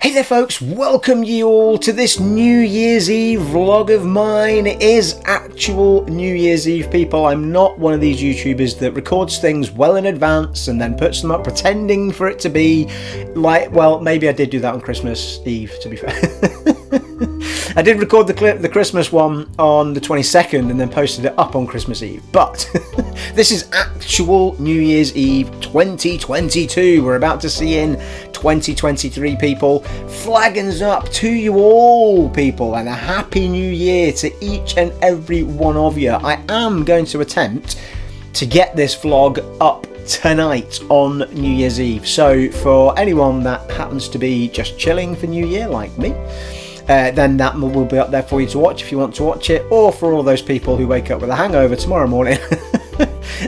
Hey there folks, welcome you all to this New Year's Eve vlog of mine. It is actual New Year's Eve, people. I'm not one of these YouTubers that records things well in advance and then puts them up pretending for it to be like, well, maybe I did do that on Christmas Eve, to be fair. I did record the Christmas one on the 22nd and then posted it up on Christmas Eve, but this is actual New Year's Eve 2022. We're about to see in 2023, people. Flaggins up to you all, people, and a happy new year to each and every one of you. I am going to attempt to get this vlog up tonight on New Year's Eve, so for anyone that happens to be just chilling for New Year like me, then that will be up there for you to watch if you want to watch it, or for all those people who wake up with a hangover tomorrow morning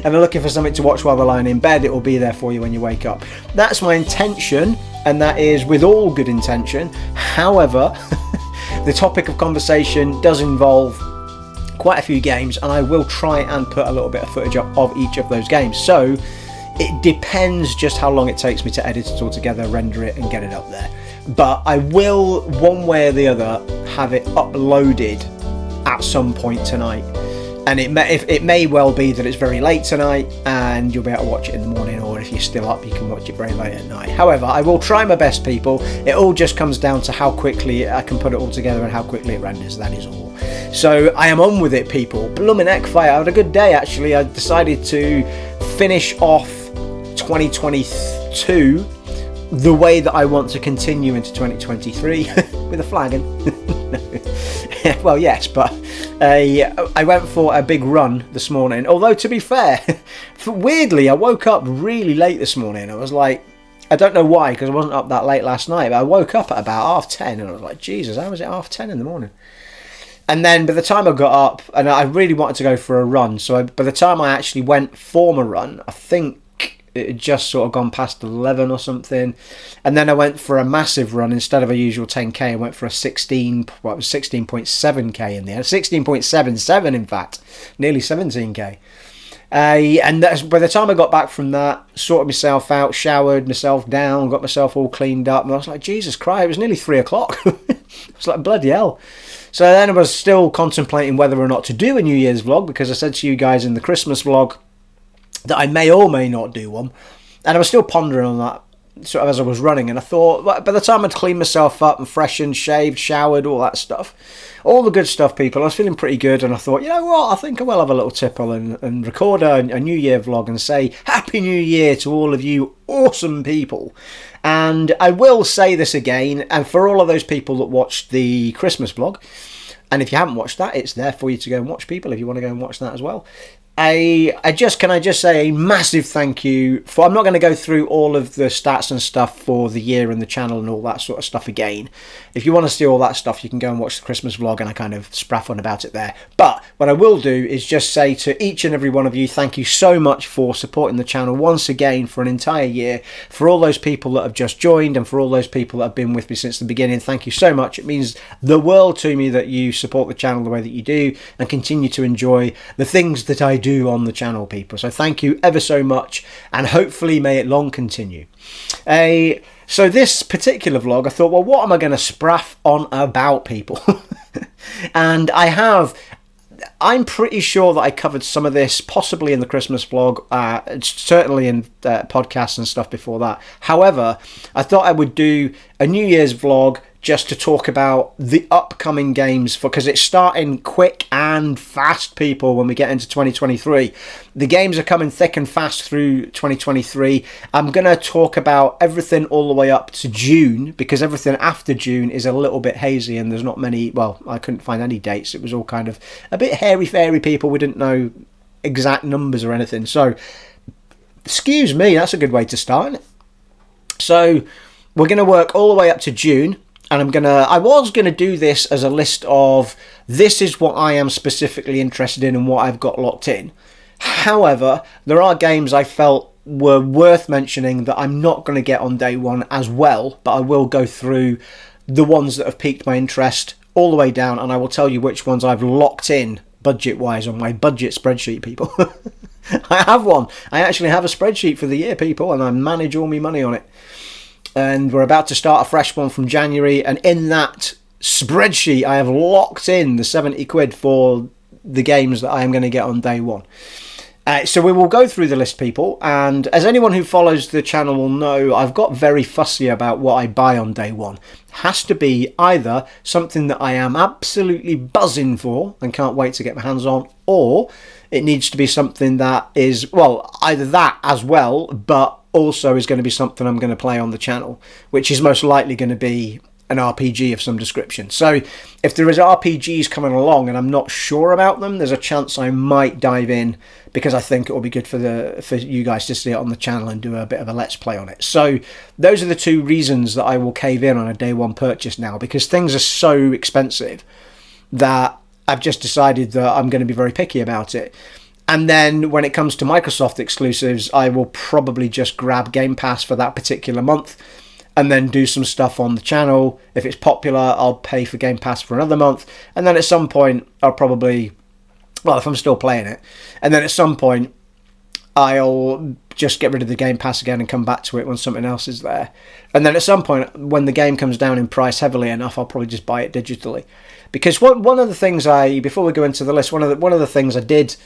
and are looking for something to watch while they're lying in bed, it will be there for you when you wake up. That's my intention, and that is with all good intention. However, the topic of conversation does involve quite a few games, and I will try and put a little bit of footage up of each of those games, so it depends just how long it takes me to edit it all together, render it and get it up there. But I will, one way or the other, have it uploaded at some point tonight. And it may well be that it's very late tonight and you'll be able to watch it in the morning, or if you're still up you can watch it very late at night. However, I will try my best, people. It all just comes down to how quickly I can put it all together and how quickly it renders, that is all. So I am on with it, people. Bloomin' Eckfire, I had a good day actually. I decided to finish off 2022 the way that I want to continue into 2023 with a flagon. Well, yes, but I went for a big run this morning. Although, to be fair, weirdly, I woke up really late this morning. I was like, I don't know why, because I wasn't up that late last night, but I woke up at about 10:30, and I was like, Jesus, how was it 10:30 in the morning? And then by the time I got up, and I really wanted to go for a run, so by the time I actually went for my run, I think it had just sort of gone past 11 or something, and then I went for a massive run. Instead of a usual 10k, I went for a 16.7k in the end, 16.77 in fact, nearly 17k. And that's, by the time I got back from that, sorted myself out, showered myself down, got myself all cleaned up, and I was like, Jesus Christ, it was nearly 3 o'clock. I was like, bloody hell. So then I was still contemplating whether or not to do a New Year's vlog, because I said to you guys in the Christmas vlog that I may or may not do one, and I was still pondering on that sort of as I was running, and I thought, by the time I'd cleaned myself up and freshened, shaved, showered, all that stuff, all the good stuff, people, I was feeling pretty good, and I thought, you know what, I think I will have a little tipple and record a New Year vlog and say Happy New Year to all of you awesome people. And I will say this again, and for all of those people that watched the Christmas vlog, and if you haven't watched that, it's there for you to go and watch, people, if you want to go and watch that as well. Can I just say a massive thank you for, I'm not going to go through all of the stats and stuff for the year and the channel and all that sort of stuff again. If you want to see all that stuff, you can go and watch the Christmas vlog, and I kind of spraff on about it there. But what I will do is just say to each and every one of you, thank you so much for supporting the channel once again for an entire year. For all those people that have just joined, and for all those people that have been with me since the beginning, thank you so much. It means the world to me that you support the channel the way that you do and continue to enjoy the things that I do on the channel, people. So thank you ever so much, and hopefully may it long continue. So this particular vlog, I thought, well, what am I going to spraff on about, people? And I'm pretty sure that I covered some of this possibly in the Christmas vlog, certainly in podcasts and stuff before that. However, I thought I would do a New Year's vlog just to talk about the upcoming games, because it's starting quick and fast, people, when we get into 2023. The games are coming thick and fast through 2023. I'm going to talk about everything all the way up to June, because everything after June is a little bit hazy, and there's not many, well, I couldn't find any dates. It was all kind of a bit hairy-fairy, people. We didn't know exact numbers or anything. So, excuse me, that's a good way to start. So, we're going to work all the way up to June. And I was going to do this as a list of, this is what I am specifically interested in and what I've got locked in. However, there are games I felt were worth mentioning that I'm not going to get on day one as well, but I will go through the ones that have piqued my interest all the way down, and I will tell you which ones I've locked in budget-wise on my budget spreadsheet, people. I have one. I actually have a spreadsheet for the year, people, and I manage all my money on it. and we're about to start a fresh one from January, and in that spreadsheet I have locked in the 70 quid for the games that I am going to get on day one. So we will go through the list, people, and as anyone who follows the channel will know, I've got very fussy about what I buy on day one. Has to be either something that I am absolutely buzzing for and can't wait to get my hands on, or it needs to be something that is, well, either that as well, but also is going to be something I'm going to play on the channel, which is most likely going to be an RPG of some description. So if there is RPGs coming along and I'm not sure about them, there's a chance I might dive in, because I think it will be good for you guys to see it on the channel and do a bit of a let's play on it. So those are the two reasons that I will cave in on a day one purchase now, because things are so expensive that I've just decided that I'm going to be very picky about it. And then when it comes to Microsoft exclusives, I will probably just grab Game Pass for that particular month and then do some stuff on the channel. If it's popular, I'll pay for Game Pass for another month. And then at some point, I'll probably, well, if I'm still playing it, and then at some point, I'll just get rid of the Game Pass again and come back to it when something else is there. And then at some point, when the game comes down in price heavily enough, I'll probably just buy it digitally. Because one of the things before we go into the list, one of the things I did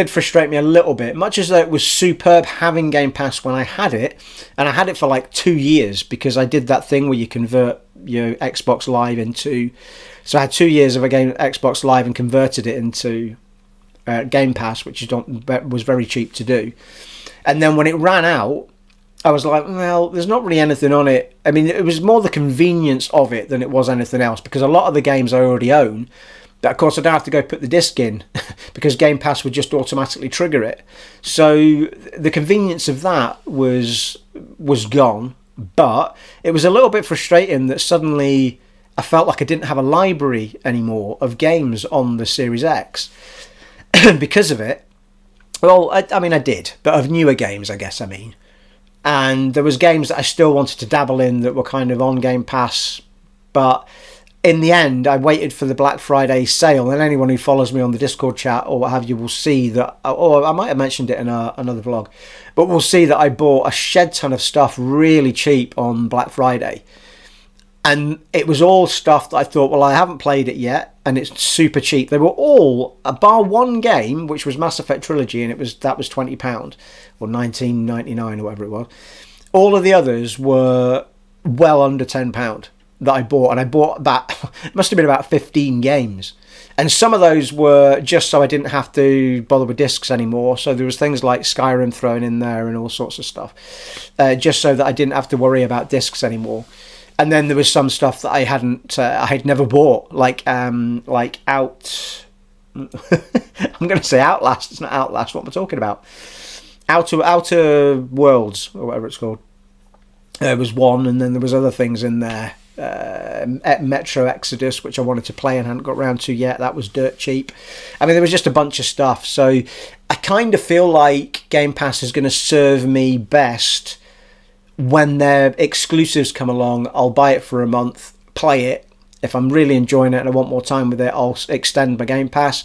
frustrate me a little bit, much as though it was superb having Game Pass when I had it, and I had it for like 2 years, because I did that thing where you convert your Xbox Live into, so I had 2 years of a game Xbox Live and converted it into Game Pass, which was very cheap to do. And then when it ran out, I was like, well, there's not really anything on it. I mean, it was more the convenience of it than it was anything else, because a lot of the games I already own, but of course I don't have to go put the disc in because Game Pass would just automatically trigger it. So the convenience of that was gone, but it was a little bit frustrating that suddenly I felt like I didn't have a library anymore of games on the Series X because of it. Well, I mean I did, but of newer games, I guess I mean. And there was games that I still wanted to dabble in that were kind of on Game Pass, but in the end, I waited for the Black Friday sale, and anyone who follows me on the Discord chat or what have you will see that, or I might have mentioned it in another vlog, but we'll see that I bought a shed ton of stuff really cheap on Black Friday. And it was all stuff that I thought, well, I haven't played it yet, and it's super cheap. They were all, bar one game, which was Mass Effect Trilogy, and that was £20, or $19.99 or whatever it was. All of the others were well under £10. That I bought, and I bought about, it must have been about 15 games, and some of those were just so I didn't have to bother with discs anymore. So there was things like Skyrim thrown in there and all sorts of stuff, just so that I didn't have to worry about discs anymore. And then there was some stuff that I had never bought, like Out. I'm going to say Outlast. It's not Outlast. What am I talking about? Outer Worlds, or whatever it's called. There was one, and then there was other things in there. Metro Exodus, which I wanted to play and hadn't got around to yet. That was dirt cheap. I mean, there was just a bunch of stuff. So I kind of feel like Game Pass is going to serve me best when their exclusives come along. I'll buy it for a month, play it. If I'm really enjoying it and I want more time with it, I'll extend my Game Pass.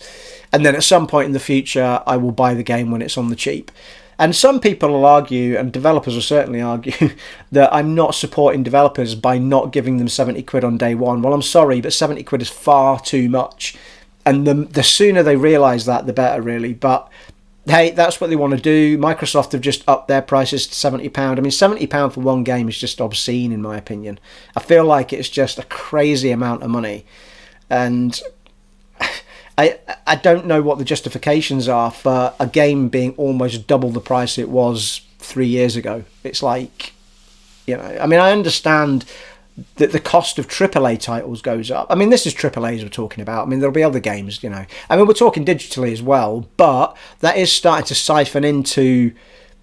And then at some point in the future, I will buy the game when it's on the cheap. And some people will argue, and developers will certainly argue, that I'm not supporting developers by not giving them 70 quid on day one. Well, I'm sorry, but 70 quid is far too much. And the sooner they realise that, the better, really. But hey, that's what they want to do. Microsoft have just upped their prices to £70. I mean, £70 for one game is just obscene, in my opinion. I feel like it's just a crazy amount of money. And I don't know what the justifications are for a game being almost double the price it was 3 years ago. It's like, you know, I mean, I understand that the cost of AAA titles goes up. I mean, this is AAAs we're talking about. I mean, there'll be other games, you know. I mean, we're talking digitally as well, but that is starting to siphon into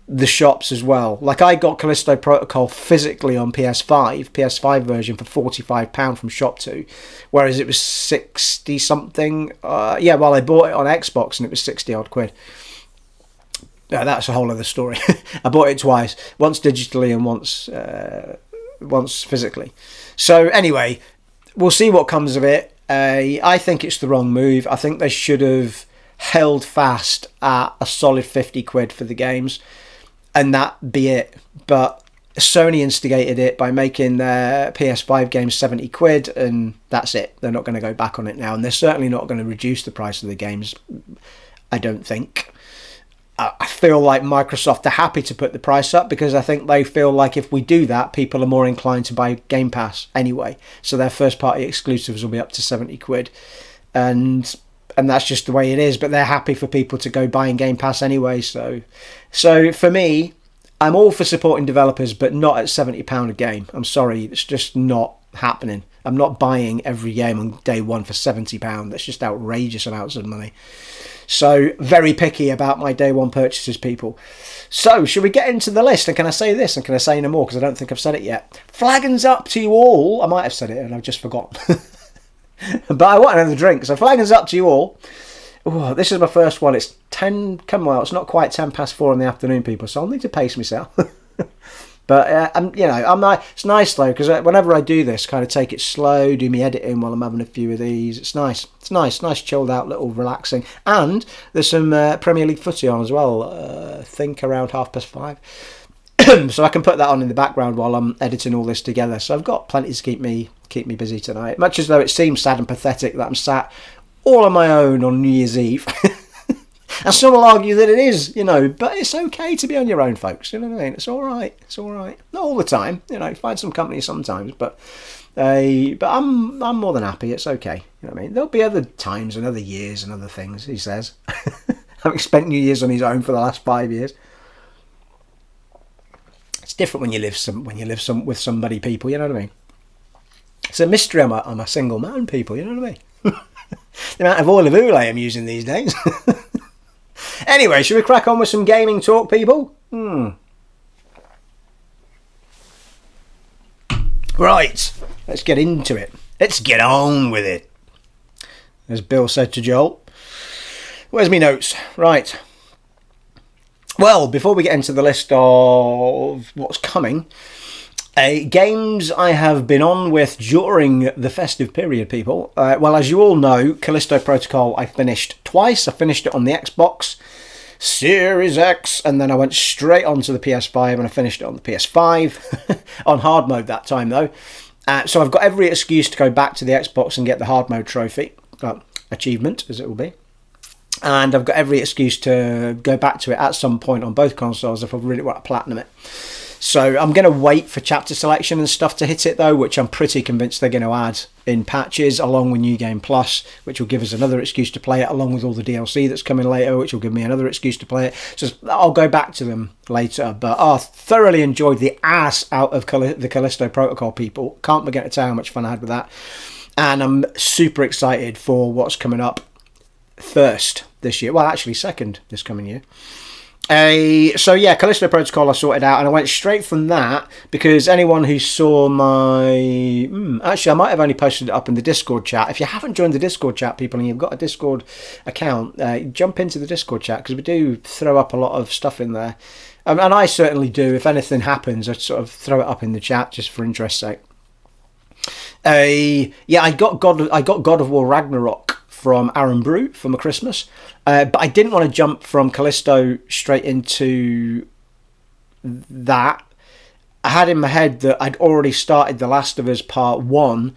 the shops as well. Like, I got Callisto Protocol physically on PS5 version for £45 from Shop2, whereas it was 60 something. Well, I bought it on Xbox and it was 60 odd quid. That's a whole other story. I bought it twice, once digitally and once physically. So anyway, we'll see what comes of it. I think it's the wrong move. I think they should have held fast at a solid 50 quid for the games, and that be it. But Sony instigated it by making their PS5 games 70 quid, and that's it. They're not going to go back on it now, and they're certainly not going to reduce the price of the games, I don't think. I feel like Microsoft are happy to put the price up because I think they feel like if we do that, people are more inclined to buy Game Pass anyway. So their first-party exclusives will be up to 70 quid, and that's just the way it is. But they're happy for people to go buying Game Pass anyway. So for me, I'm all for supporting developers, but not at £70 a game. I'm sorry, it's just not happening. I'm not buying every game on day one for £70. That's just outrageous amounts of money. So, very picky about my day one purchases, people. So, should we get into the list? And can I say this? And can I say no more? Because I don't think I've said it yet. Flagons up to you all. I might have said it and I've just forgotten. But I want another drink. So, flagons up to you all. Oh, this is my first one. It's 10, come on, it's not quite 10 past 4 in the afternoon, people, so I'll need to pace myself. But, it's nice, though, because whenever I do this, kind of take it slow, do me editing while I'm having a few of these. It's nice. It's nice, chilled out, little relaxing. And there's some Premier League footy on as well, I think around 5:30. So I can put that on in the background while I'm editing all this together. So I've got plenty to keep me busy tonight. Much as though it seems sad and pathetic that I'm sat all on my own on New Year's Eve. And some will argue that it is, but it's okay to be on your own, folks. You know what I mean? It's all right. Not all the time, find some company sometimes, but I'm more than happy. It's okay. You know what I mean? There'll be other times and other years and other things, he says. Having spent New Year's on his own for the last 5 years. It's different when you live with somebody, people, you know what I mean? It's a mystery I'm a single man, people, you know what I mean? The amount of oil of oolay I'm using these days. Anyway, should we crack on with some gaming talk, people? Right, let's get into it. Let's get on with it. As Bill said to Joel. Where's me notes? Right. Well, before we get into the list of what's coming, games I have been on with during the festive period, people. Well, as you all know, Callisto Protocol I finished twice. I finished it on the Xbox Series X, and then I went straight onto the PS5 and I finished it on the PS5 on hard mode that time, though. So I've got every excuse to go back to the Xbox and get the hard mode trophy, achievement as it will be. And I've got every excuse to go back to it at some point on both consoles if I really want to platinum it. So I'm going to wait for chapter selection and stuff to hit it, though, which I'm pretty convinced they're going to add in patches, along with New Game Plus, which will give us another excuse to play it, along with all the DLC that's coming later, which will give me another excuse to play it. So I'll go back to them later. But I thoroughly enjoyed the ass out of the Callisto Protocol, people. Can't begin to tell how much fun I had with that. And I'm super excited for what's coming up first this year. Well, actually second this coming year. So yeah, Callisto Protocol I sorted out, and I went straight from that because anyone who saw my... actually, I might have only posted it up in the Discord chat. If you haven't joined the Discord chat, people, and you've got a Discord account, jump into the Discord chat because we do throw up a lot of stuff in there. And I certainly do. If anything happens, I sort of throw it up in the chat just for interest's sake. I got God of War Ragnarok from Aaron Brew for my Christmas, but I didn't want to jump from Callisto straight into that. I had in my head that I'd already started The Last of Us Part 1,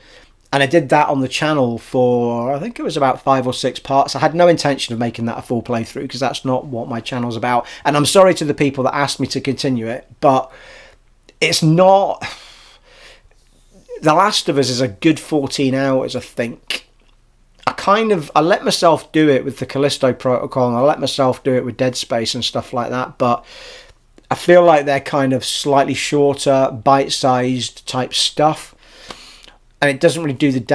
and I did that on the channel for, I think it was about 5 or 6 parts. I had no intention of making that a full playthrough because that's not what my channel's about. And I'm sorry to the people that asked me to continue it, but it's not... The Last of Us is a good 14 hours, I think. I let myself do it with the Callisto Protocol, and I let myself do it with Dead Space and stuff like that, but I feel like they're kind of slightly shorter, bite-sized type stuff, and it doesn't really do it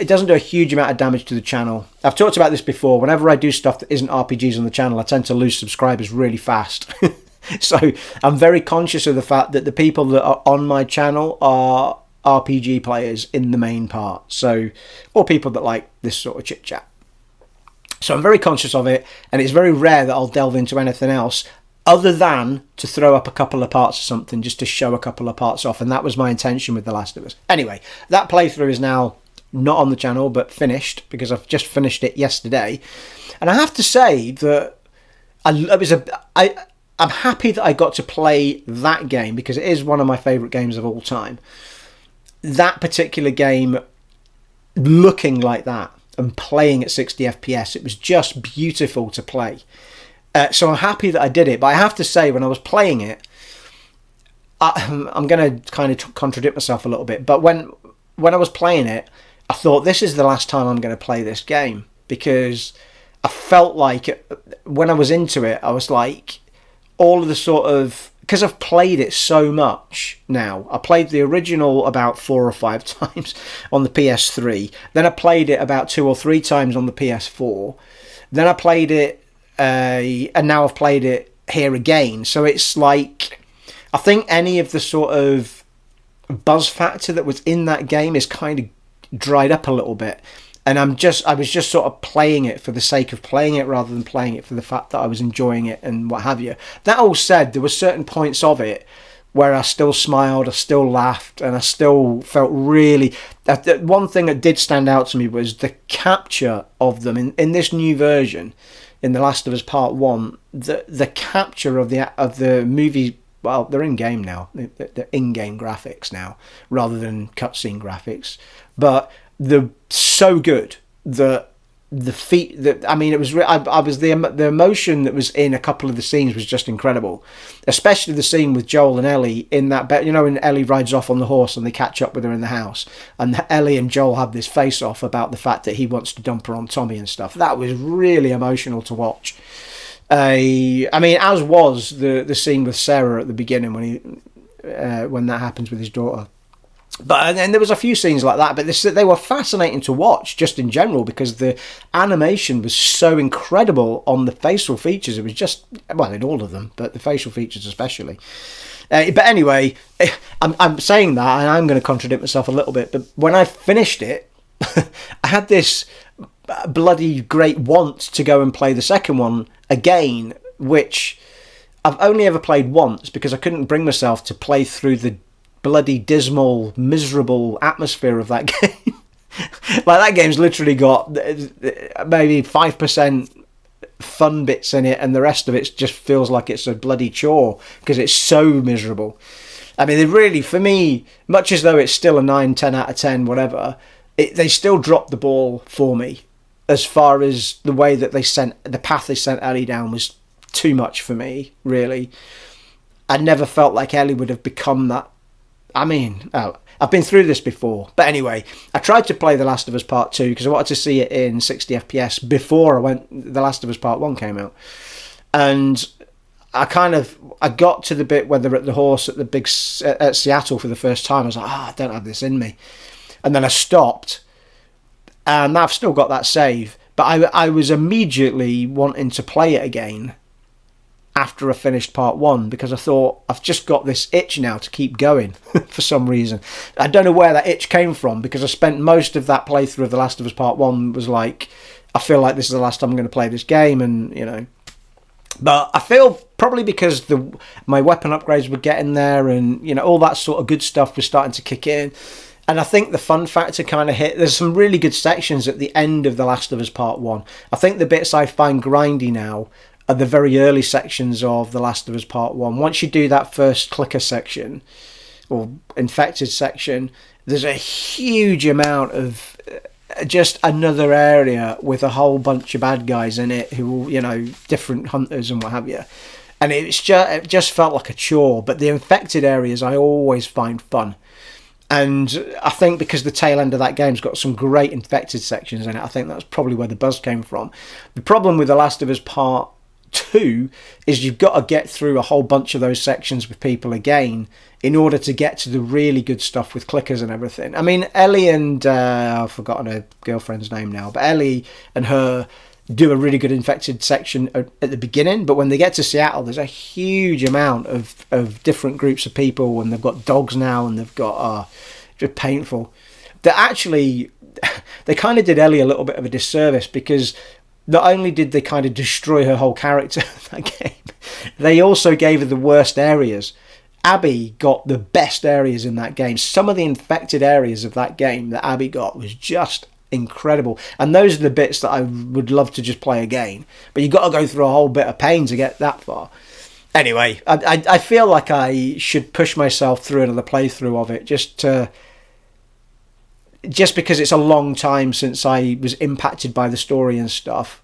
doesn't do a huge amount of damage to the channel. I've talked about this before. Whenever I do stuff that isn't RPGs on the channel, I tend to lose subscribers really fast. So I'm very conscious of the fact that the people that are on my channel are RPG players in the main part, or people that like this sort of chit chat. So I'm very conscious of it, and it's very rare that I'll delve into anything else other than to throw up a couple of parts of something just to show a couple of parts off, and that was my intention with The Last of Us. Anyway, that playthrough is now not on the channel but finished because I've just finished it yesterday, and I have to say that I'm happy that I got to play that game because it is one of my favourite games of all time. That particular game, looking like that and playing at 60 FPS, it was just beautiful to play. So I'm happy that I did it. But I have to say, when I was playing it, I'm going to kind of contradict myself a little bit. But when I was playing it, I thought, this is the last time I'm going to play this game. Because I felt like when I was into it, I was like, all of the sort of... Because I've played it so much now. I played the original about 4 or 5 times on the PS3. Then I played it about 2 or 3 times on the PS4. Then I played it, and now I've played it here again. So it's like, I think any of the sort of buzz factor that was in that game is kind of dried up a little bit. And I was just sort of playing it for the sake of playing it rather than playing it for the fact that I was enjoying it and what have you. That all said, there were certain points of it where I still smiled, I still laughed, and I still felt really... One thing that did stand out to me was the capture of them in this new version, in The Last of Us Part 1, the capture of the movie... Well, they're in-game now. They're in-game graphics now, rather than cutscene graphics. But... they're so good that the feat that it was I was the emotion that was in a couple of the scenes was just incredible, especially the scene with Joel and Ellie in that bed. You know, when Ellie rides off on the horse and they catch up with her in the house, and Ellie and Joel have this face off about the fact that he wants to dump her on Tommy and stuff. That was really emotional to watch. As was the scene with Sarah at the beginning when that happens with his daughter. But and there was a few scenes like that, but they were fascinating to watch just in general because the animation was so incredible on the facial features. It was just, well, in all of them, but the facial features especially. But anyway, I'm saying that, and I'm going to contradict myself a little bit, but when I finished it, I had this bloody great want to go and play the second one again, which I've only ever played once because I couldn't bring myself to play through the bloody dismal, miserable atmosphere of that game. Like, that game's literally got maybe 5% fun bits in it, and the rest of it just feels like it's a bloody chore because it's so miserable. I mean, they really, for me, much as though it's still a 9, 10 out of 10, whatever, they still dropped the ball for me as far as the way that the path they sent Ellie down was too much for me, really. I never felt like Ellie would have become that. I've been through this before. But anyway, I tried to play The Last of Us Part 2 because I wanted to see it in 60 FPS before The Last of Us Part 1 came out. And I got to the bit where they're at the horse at Seattle for the first time. I was like, I don't have this in me. And then I stopped. And I've still got that save. But I was immediately wanting to play it again after I finished part 1 because I thought, I've just got this itch now to keep going for some reason. I don't know where that itch came from because I spent most of that playthrough of The Last of Us Part 1 was like, I feel like this is the last time I'm going to play this game, and you know. But I feel probably because my weapon upgrades were getting there, and you know, all that sort of good stuff was starting to kick in. And I think the fun factor kind of hit. There's some really good sections at the end of The Last of Us Part 1. I think the bits I find grindy now are the very early sections of The Last of Us Part 1. Once you do that first clicker section, or infected section, there's a huge amount of just another area with a whole bunch of bad guys in it who, you know, different hunters and what have you. And it just felt like a chore. But the infected areas I always find fun. And I think because the tail end of that game's got some great infected sections in it, I think that's probably where the buzz came from. The problem with The Last of Us Part 2 is you've got to get through a whole bunch of those sections with people again in order to get to the really good stuff with clickers and everything. I mean, Ellie and I've forgotten her girlfriend's name now, but Ellie and her do a really good infected section at the beginning, but when they get to Seattle, there's a huge amount of different groups of people, and they've got dogs now, and they've got just painful. They kind of did Ellie a little bit of a disservice because not only did they kind of destroy her whole character in that game, they also gave her the worst areas. Abby got the best areas in that game. Some of the infected areas of that game that Abby got was just incredible. And those are the bits that I would love to just play again. But you've got to go through a whole bit of pain to get that far. Anyway, I feel like I should push myself through another playthrough of it just because it's a long time since I was impacted by the story and stuff.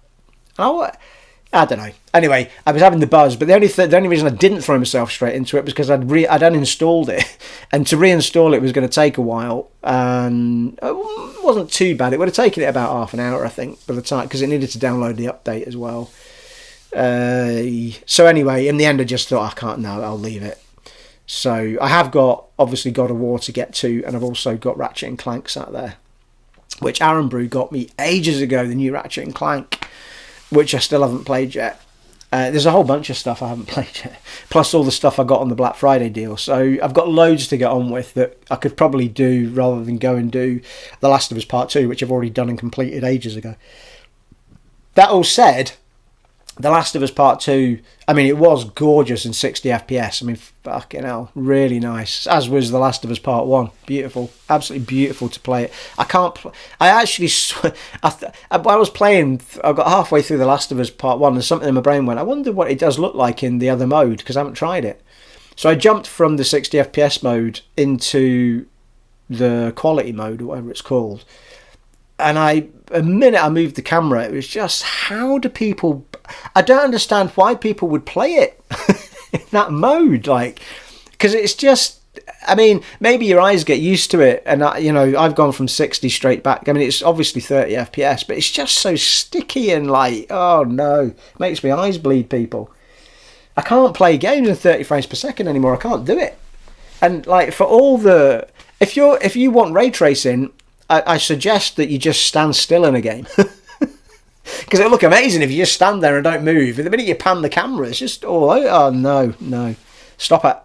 I don't know. Anyway, I was having the buzz, but the only reason I didn't throw myself straight into it was because I'd uninstalled it, and to reinstall it was going to take a while, and it wasn't too bad. It would have taken it about half an hour, I think, by the time, because it needed to download the update as well. So anyway, in the end, I just thought, I can't. No, I'll leave it. So I have got obviously God of War to get to, and I've also got Ratchet and Clank sat there, which Aaron Brew got me ages ago. The new Ratchet and Clank, which I still haven't played yet. There's a whole bunch of stuff I haven't played yet, plus all the stuff I got on the Black Friday deal. So I've got loads to get on with that I could probably do rather than go and do The Last of Us Part 2, which I've already done and completed ages ago. That all said, The Last of Us Part 2, I mean, it was gorgeous in 60 FPS. I mean, fucking hell, really nice. As was The Last of Us Part 1. Beautiful. Absolutely beautiful to play it. I actually... I was playing... I got halfway through The Last of Us Part 1 and something in my brain went, I wonder what it does look like in the other mode, because I haven't tried it. So I jumped from the 60 FPS mode into the quality mode, or whatever it's called. And a minute I moved the camera, it was just, how do people... I don't understand why people would play it in that mode, like, because it's just, I mean, maybe your eyes get used to it, and I've gone from 60 straight back. I mean, it's obviously 30 FPS, but it's just so sticky and like, oh no, it makes my eyes bleed, people. I can't play games in 30 frames per second anymore. I can't do it. And like, for all the, if you want ray tracing, I suggest that you just stand still in a game. Because it'll look amazing if you just stand there and don't move. And the minute you pan the camera, it's just, oh no. Stop it.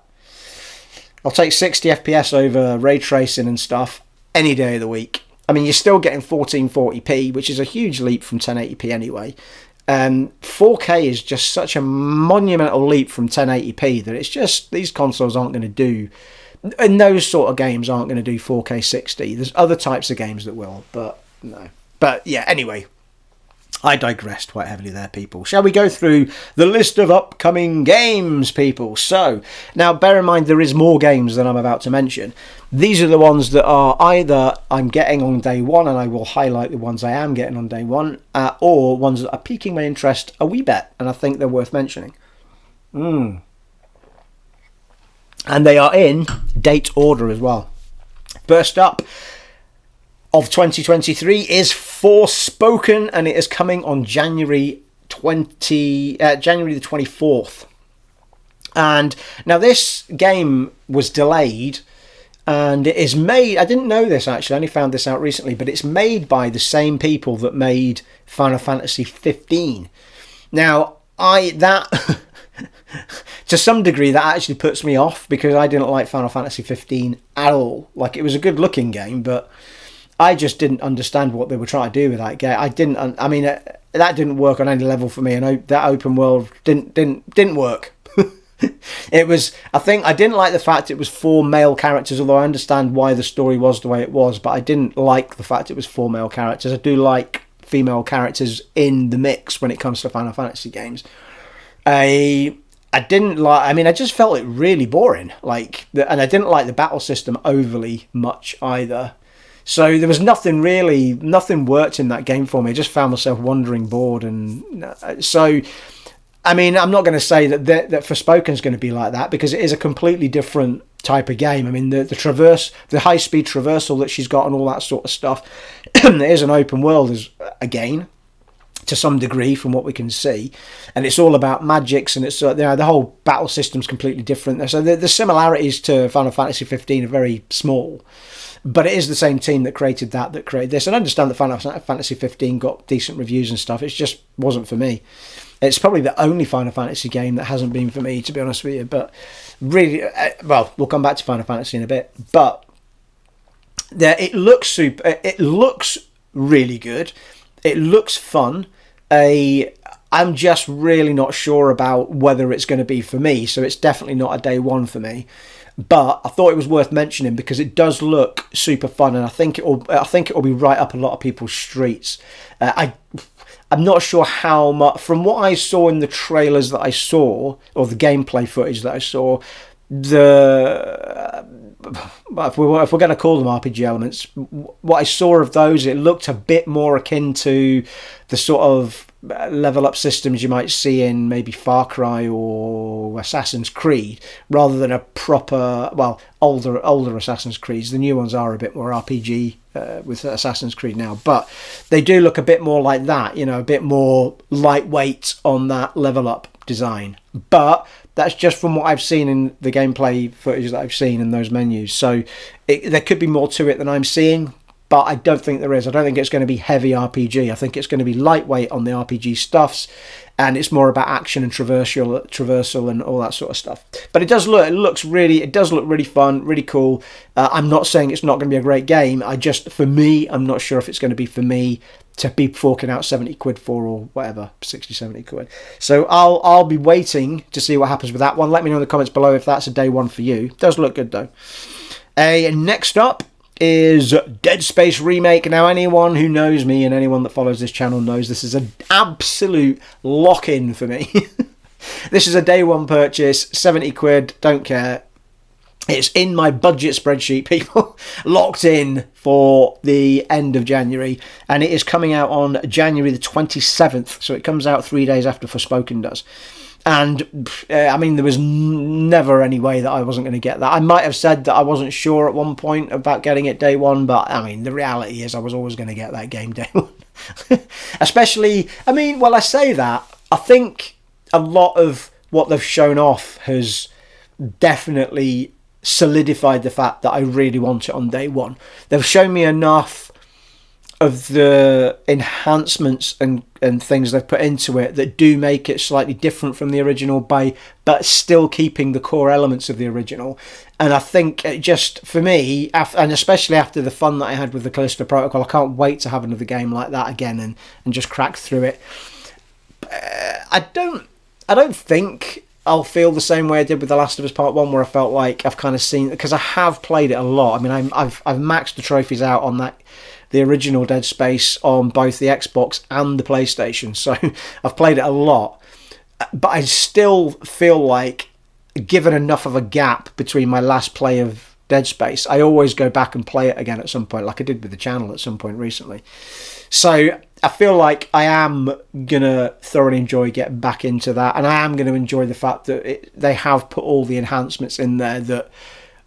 I'll take 60 FPS over ray tracing and stuff any day of the week. I mean, you're still getting 1440p, which is a huge leap from 1080p anyway. 4K is just such a monumental leap from 1080p that it's just, these consoles aren't going to do, and those sort of games aren't going to do 4K 60. There's other types of games that will, but no. But yeah, anyway. I digressed quite heavily there, people. Shall we go through the list of upcoming games, people? So, now bear in mind there is more games than I'm about to mention. These are the ones that are either I'm getting on day one, and I will highlight the ones I am getting on day one, or ones that are piquing my interest a wee bit, and I think they're worth mentioning. And they are in date order as well. First up of 2023 is Forespoken, and it is coming on January the 24th. And now this game was delayed, and it is made, I didn't know this actually, I only found this out recently, but it's made by the same people that made Final Fantasy 15. Now, to some degree, that actually puts me off, because I didn't like Final Fantasy 15 at all. Like, it was a good looking game, but I just didn't understand what they were trying to do with that game. That didn't work on any level for me, and that open world didn't work. It was, I think, I didn't like the fact it was 4 male characters, although I understand why the story was the way it was, but I didn't like the fact it was 4 male characters. I do like female characters in the mix when it comes to Final Fantasy games. I just felt it really boring, and I didn't like the battle system overly much either. So there was nothing worked in that game for me. I just found myself wandering bored, and so, I mean, I'm not going to say that Forspoken's going to be like that, because it is a completely different type of game. I mean, the high-speed traversal that she's got and all that sort of stuff, it is an open world, again, to some degree from what we can see, and it's all about magics, and it's the whole battle system's completely different. So the similarities to Final Fantasy 15 are very small. But it is the same team that created this. And I understand that Final Fantasy 15 got decent reviews and stuff. It just wasn't for me. It's probably the only Final Fantasy game that hasn't been for me, to be honest with you. But really, we'll come back to Final Fantasy in a bit. But it looks super. It looks really good. It looks fun. I'm just really not sure about whether it's going to be for me. So it's definitely not a day one for me. But I thought it was worth mentioning because it does look super fun, and I think it will be right up a lot of people's streets. I I'm not sure how much, from what I saw in the trailers that I saw, or the gameplay footage that I saw, if we're going to call them RPG elements, what I saw of those, it looked a bit more akin to the sort of level up systems you might see in maybe Far Cry or Assassin's Creed, rather than a proper, older Assassin's Creeds. The new ones are a bit more RPG with Assassin's Creed now, but they do look a bit more like that, a bit more lightweight on that level up design. But that's just from what I've seen in the gameplay footage that I've seen in those menus. So there could be more to it than I'm seeing, but I don't think there is. I don't think it's going to be heavy RPG. I think it's going to be lightweight on the RPG stuffs, and it's more about action and traversal and all that sort of stuff. But it does look really fun, really cool. I'm not saying it's not going to be a great game. For me, I'm not sure if it's going to be for me to be forking out 70 quid for, or whatever, 60, 70 quid. So I'll be waiting to see what happens with that one. Let me know in the comments below if that's a day one for you. It does look good though. Next up is Dead Space Remake. Now, anyone who knows me and anyone that follows this channel knows this is an absolute lock-in for me. This is a day one purchase, 70 quid, don't care. It's in my budget spreadsheet, people. Locked in for the end of January, and it is coming out on January the 27th, so it comes out 3 days after Forespoken does. And I mean, there was never any way that I wasn't going to get that. I might have said that I wasn't sure at one point about getting it day one, but I mean, the reality is I was always going to get that game day one. Especially, I say that, I think a lot of what they've shown off has definitely solidified the fact that I really want it on day one. They've shown me enough of the enhancements and things they've put into it that do make it slightly different from the original, but still keeping the core elements of the original. And I think it just, for me, and especially after the fun that I had with the Callisto Protocol, I can't wait to have another game like that again and just crack through it. I don't think I'll feel the same way I did with The Last of Us Part 1, where I felt like I've kind of seen, because I have played it a lot. I mean, I've maxed the trophies out on the original Dead Space on both the Xbox and the PlayStation, so I've played it a lot. But I still feel like, given enough of a gap between my last play of Dead Space, I always go back and play it again at some point, like I did with the channel at some point recently. So I feel like I am going to thoroughly enjoy getting back into that, and I am going to enjoy the fact that they have put all the enhancements in there that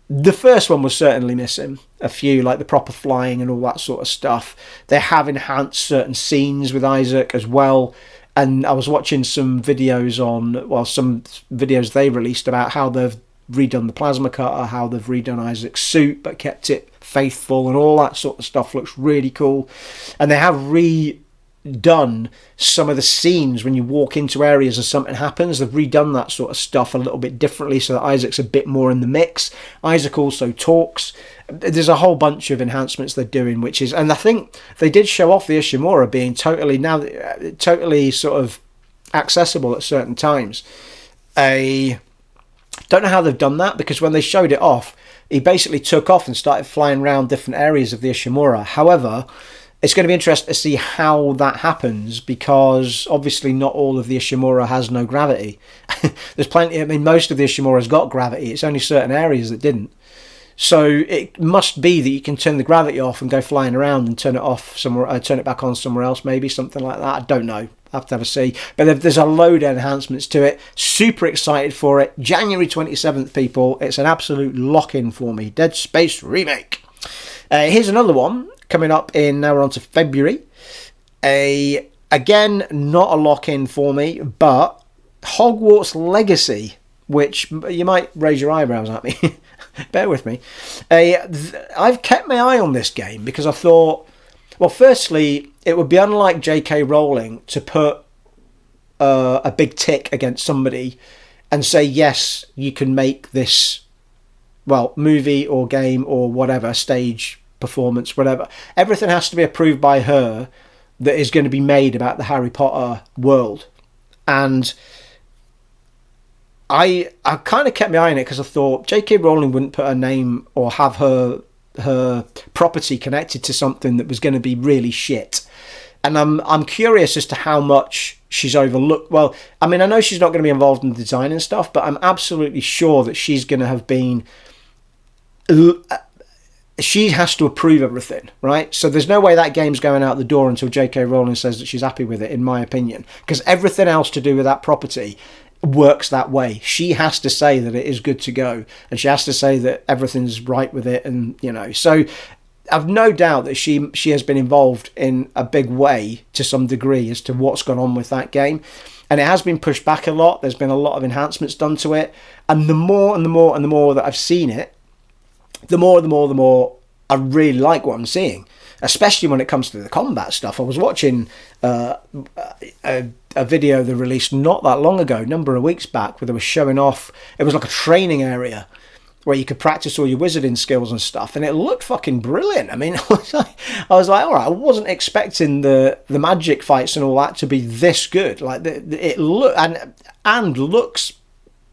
the first one was certainly missing. A few, like the proper flying and all that sort of stuff. They have enhanced certain scenes with Isaac as well. And I was watching some videos they released about how they've redone the plasma cutter, how they've redone Isaac's suit but kept it faithful, and all that sort of stuff looks really cool. And they have redone some of the scenes when you walk into areas and something happens. They've redone that sort of stuff a little bit differently so that Isaac's a bit more in the mix. Isaac also talks. There's a whole bunch of enhancements they're doing, and I think they did show off the Ishimura being totally sort of accessible at certain times. I don't know how they've done that, because when they showed it off, he basically took off and started flying around different areas of the Ishimura. However, it's going to be interesting to see how that happens, because obviously not all of the Ishimura has no gravity. There's plenty, most of the Ishimura's got gravity. It's only certain areas that didn't. So it must be that you can turn the gravity off and go flying around and turn it off somewhere, turn it back on somewhere else, maybe something like that. I don't know. I have to have a see. But there's a load of enhancements to it. Super excited for it. January 27th, people. It's an absolute lock-in for me. Dead Space Remake. Here's another one coming up in, now we're on to February. Again, not a lock-in for me, but Hogwarts Legacy, which you might raise your eyebrows at me. Bear with me. I've kept my eye on this game because I thought, well, firstly, it would be unlike J.K. Rowling to put a big tick against somebody and say, yes, you can make this, movie or game or whatever, stage performance, whatever. Everything has to be approved by her that is going to be made about the Harry Potter world. And I kind of kept my eye on it because I thought J.K. Rowling wouldn't put her name or have her property connected to something that was going to be really shit. And I'm curious as to how much she's overlooked. Well, I mean, I know she's not going to be involved in the design and stuff, but I'm absolutely sure that she's going to have been... She has to approve everything, right? So there's no way that game's going out the door until J.K. Rowling says that she's happy with it, in my opinion. Because everything else to do with that property works that way. She has to say that it is good to go, and she has to say that everything's right with it, and so I've no doubt that she has been involved in a big way to some degree as to what's gone on with that game, and it has been pushed back a lot. There's been a lot of enhancements done to it, and the more that I've seen it, the more I really like what I'm seeing, especially when it comes to the combat stuff. I was watching a video they released not that long ago, a number of weeks back, where they were showing off, it was like a training area where you could practice all your wizarding skills and stuff, and it looked fucking brilliant. I mean, I was like, all right, I wasn't expecting the magic fights and all that to be this good. Like, it look and looks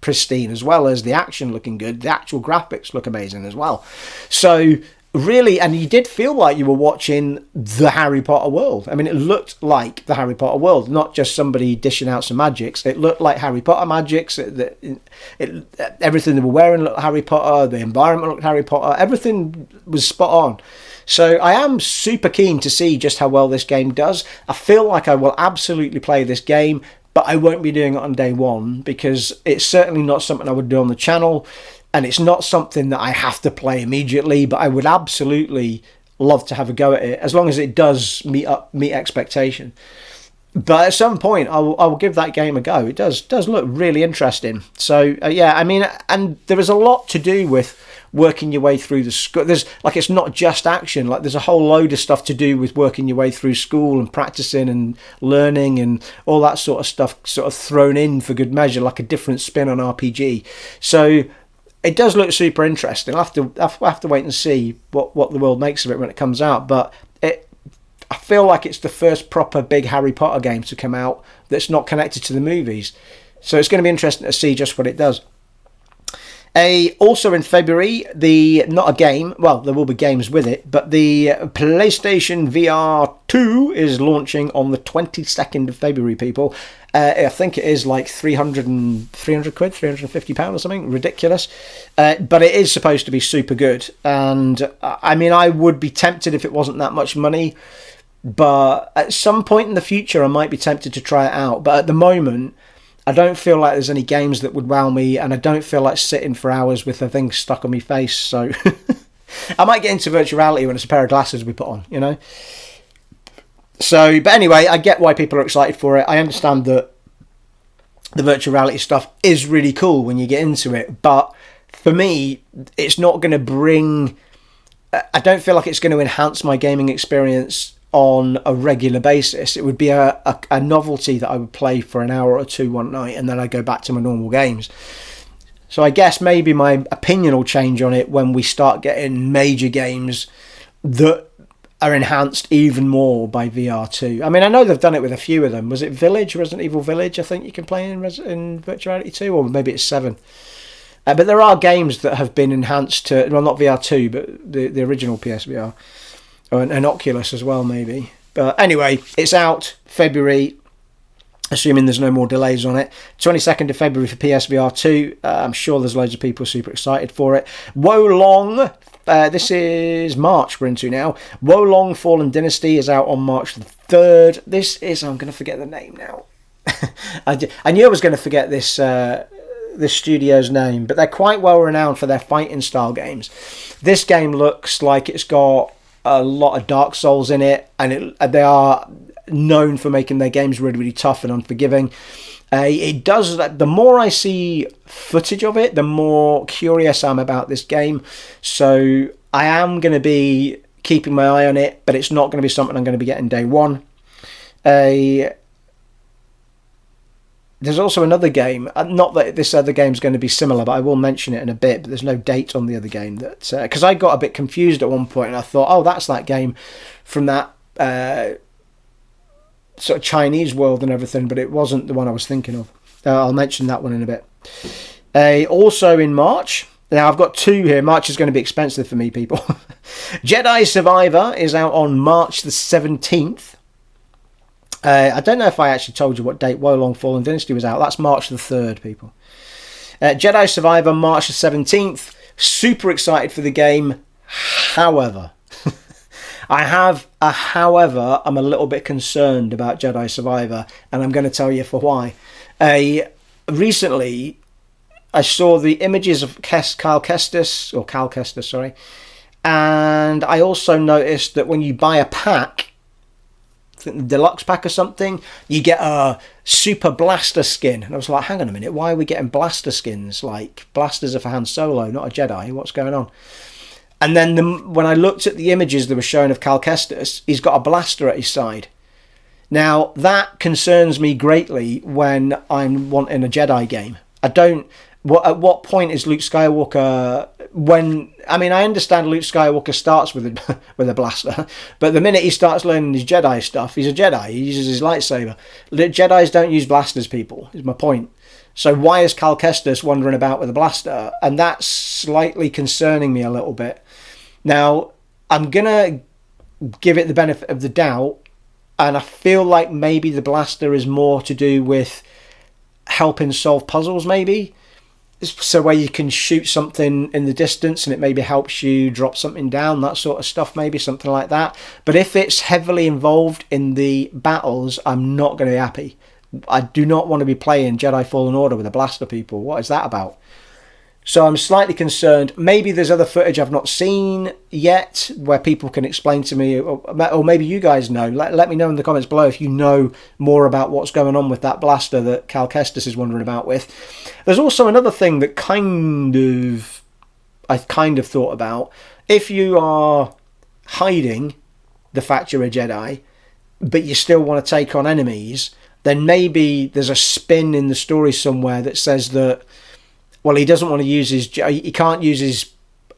pristine, as well as the action looking good. The actual graphics look amazing as well. So really, and you did feel like you were watching the Harry Potter world. I mean, it looked like the Harry Potter world, not just somebody dishing out some magics. It looked like Harry Potter magics. Everything they were wearing looked like Harry Potter. The environment looked Harry Potter. Everything was spot on. So I am super keen to see just how well this game does. I feel like I will absolutely play this game, but I won't be doing it on day one, because it's certainly not something I would do on the channel. And it's not something that I have to play immediately, but I would absolutely love to have a go at it, as long as it does meet expectation. But at some point, I will give that game a go. It does look really interesting. So yeah, I mean, and there is a lot to do with working your way through the school. There's it's not just action. Like, there's a whole load of stuff to do with working your way through school and practicing and learning and all that sort of stuff, sort of thrown in for good measure, like a different spin on RPG. So it does look super interesting. I'll have to wait and see what the world makes of it when it comes out. But I feel like it's the first proper big Harry Potter game to come out that's not connected to the movies. So it's going to be interesting to see just what it does. Also in February, not a game, well, there will be games with it, but the PlayStation VR 2 is launching on the 22nd of February, people. I think it is like 300 quid, £350 or something, ridiculous. But it is supposed to be super good. And I mean, I would be tempted if it wasn't that much money, but at some point in the future, I might be tempted to try it out. But at the moment, I don't feel like there's any games that would wow me, and I don't feel like sitting for hours with the thing stuck on my face. So I might get into virtual reality when it's a pair of glasses we put on, So, but anyway, I get why people are excited for it. I understand that the virtual reality stuff is really cool when you get into it, but for me, it's not going to bring... I don't feel like it's going to enhance my gaming experience on a regular basis. It would be a novelty that I would play for an hour or two one night, and then I go back to my normal games. So I guess maybe my opinion will change on it when we start getting major games that are enhanced even more by VR2. I mean, I know they've done it with a few of them. Was it Village, Resident Evil Village, I think you can play in Virtual Reality 2, or maybe it's 7. But there are games that have been enhanced to, well, not VR2, but the original PSVR. And Oculus as well, maybe. But anyway, it's out February, assuming there's no more delays on it. 22nd of February for PSVR 2. I'm sure there's loads of people super excited for it. Wolong, this is March we're into now. Wolong Fallen Dynasty is out on March the 3rd. This is, I'm going to forget the name now. I knew I was going to forget this studio's name, but they're quite well renowned for their fighting style games. This game looks like it's got a lot of Dark Souls in it, and they are known for making their games really, really tough and unforgiving. It does. The more I see footage of it, the more curious I'm about this game. So I am going to be keeping my eye on it, but it's not going to be something I'm going to be getting day one. There's also another game, not that this other game's going to be similar, but I will mention it in a bit, but there's no date on the other game. Because I got a bit confused at one point, and I thought, oh, that's that game from that sort of Chinese world and everything, but it wasn't the one I was thinking of. I'll mention that one in a bit. Also in March, now I've got two here. March is going to be expensive for me, people. Jedi Survivor is out on March the 17th. I don't know if I actually told you what date Wolong Fallen Dynasty was out. That's March the 3rd, people. Jedi Survivor, March the 17th. Super excited for the game. However, however, I'm a little bit concerned about Jedi Survivor, and I'm going to tell you for why. Recently, I saw the images of Cal Kestis, sorry, and I also noticed that when you buy a pack, I think the deluxe pack or something, you get a super blaster skin. And I was like, hang on a minute, why are we getting blaster skins? Like, blasters are for Han Solo, not a Jedi. What's going on? And then when I looked at the images that were shown of Cal Kestis, he's got a blaster at his side. Now, that concerns me greatly when I'm wanting a Jedi game. At what point is Luke Skywalker... I understand Luke Skywalker starts with a blaster, but the minute he starts learning his Jedi stuff, he's a Jedi. He uses his lightsaber. Jedis don't use blasters, people, is my point. So why is Cal Kestis wandering about with a blaster? And that's slightly concerning me a little bit. Now, I'm going to give it the benefit of the doubt, and I feel like maybe the blaster is more to do with helping solve puzzles, maybe. So where you can shoot something in the distance and it maybe helps you drop something down, that sort of stuff, maybe something like that. But if it's heavily involved in the battles, I'm not going to be happy. I do not want to be playing Jedi Fallen Order with a blaster, people. What is that about? So I'm slightly concerned. Maybe there's other footage I've not seen yet where people can explain to me, or maybe you guys know. Let me know in the comments below if you know more about what's going on with that blaster that Cal Kestis is wandering about with. There's also another thing that I kind of thought about. If you are hiding the fact you're a Jedi, but you still want to take on enemies, then maybe there's a spin in the story somewhere that says that, well, he doesn't want to use he can't use his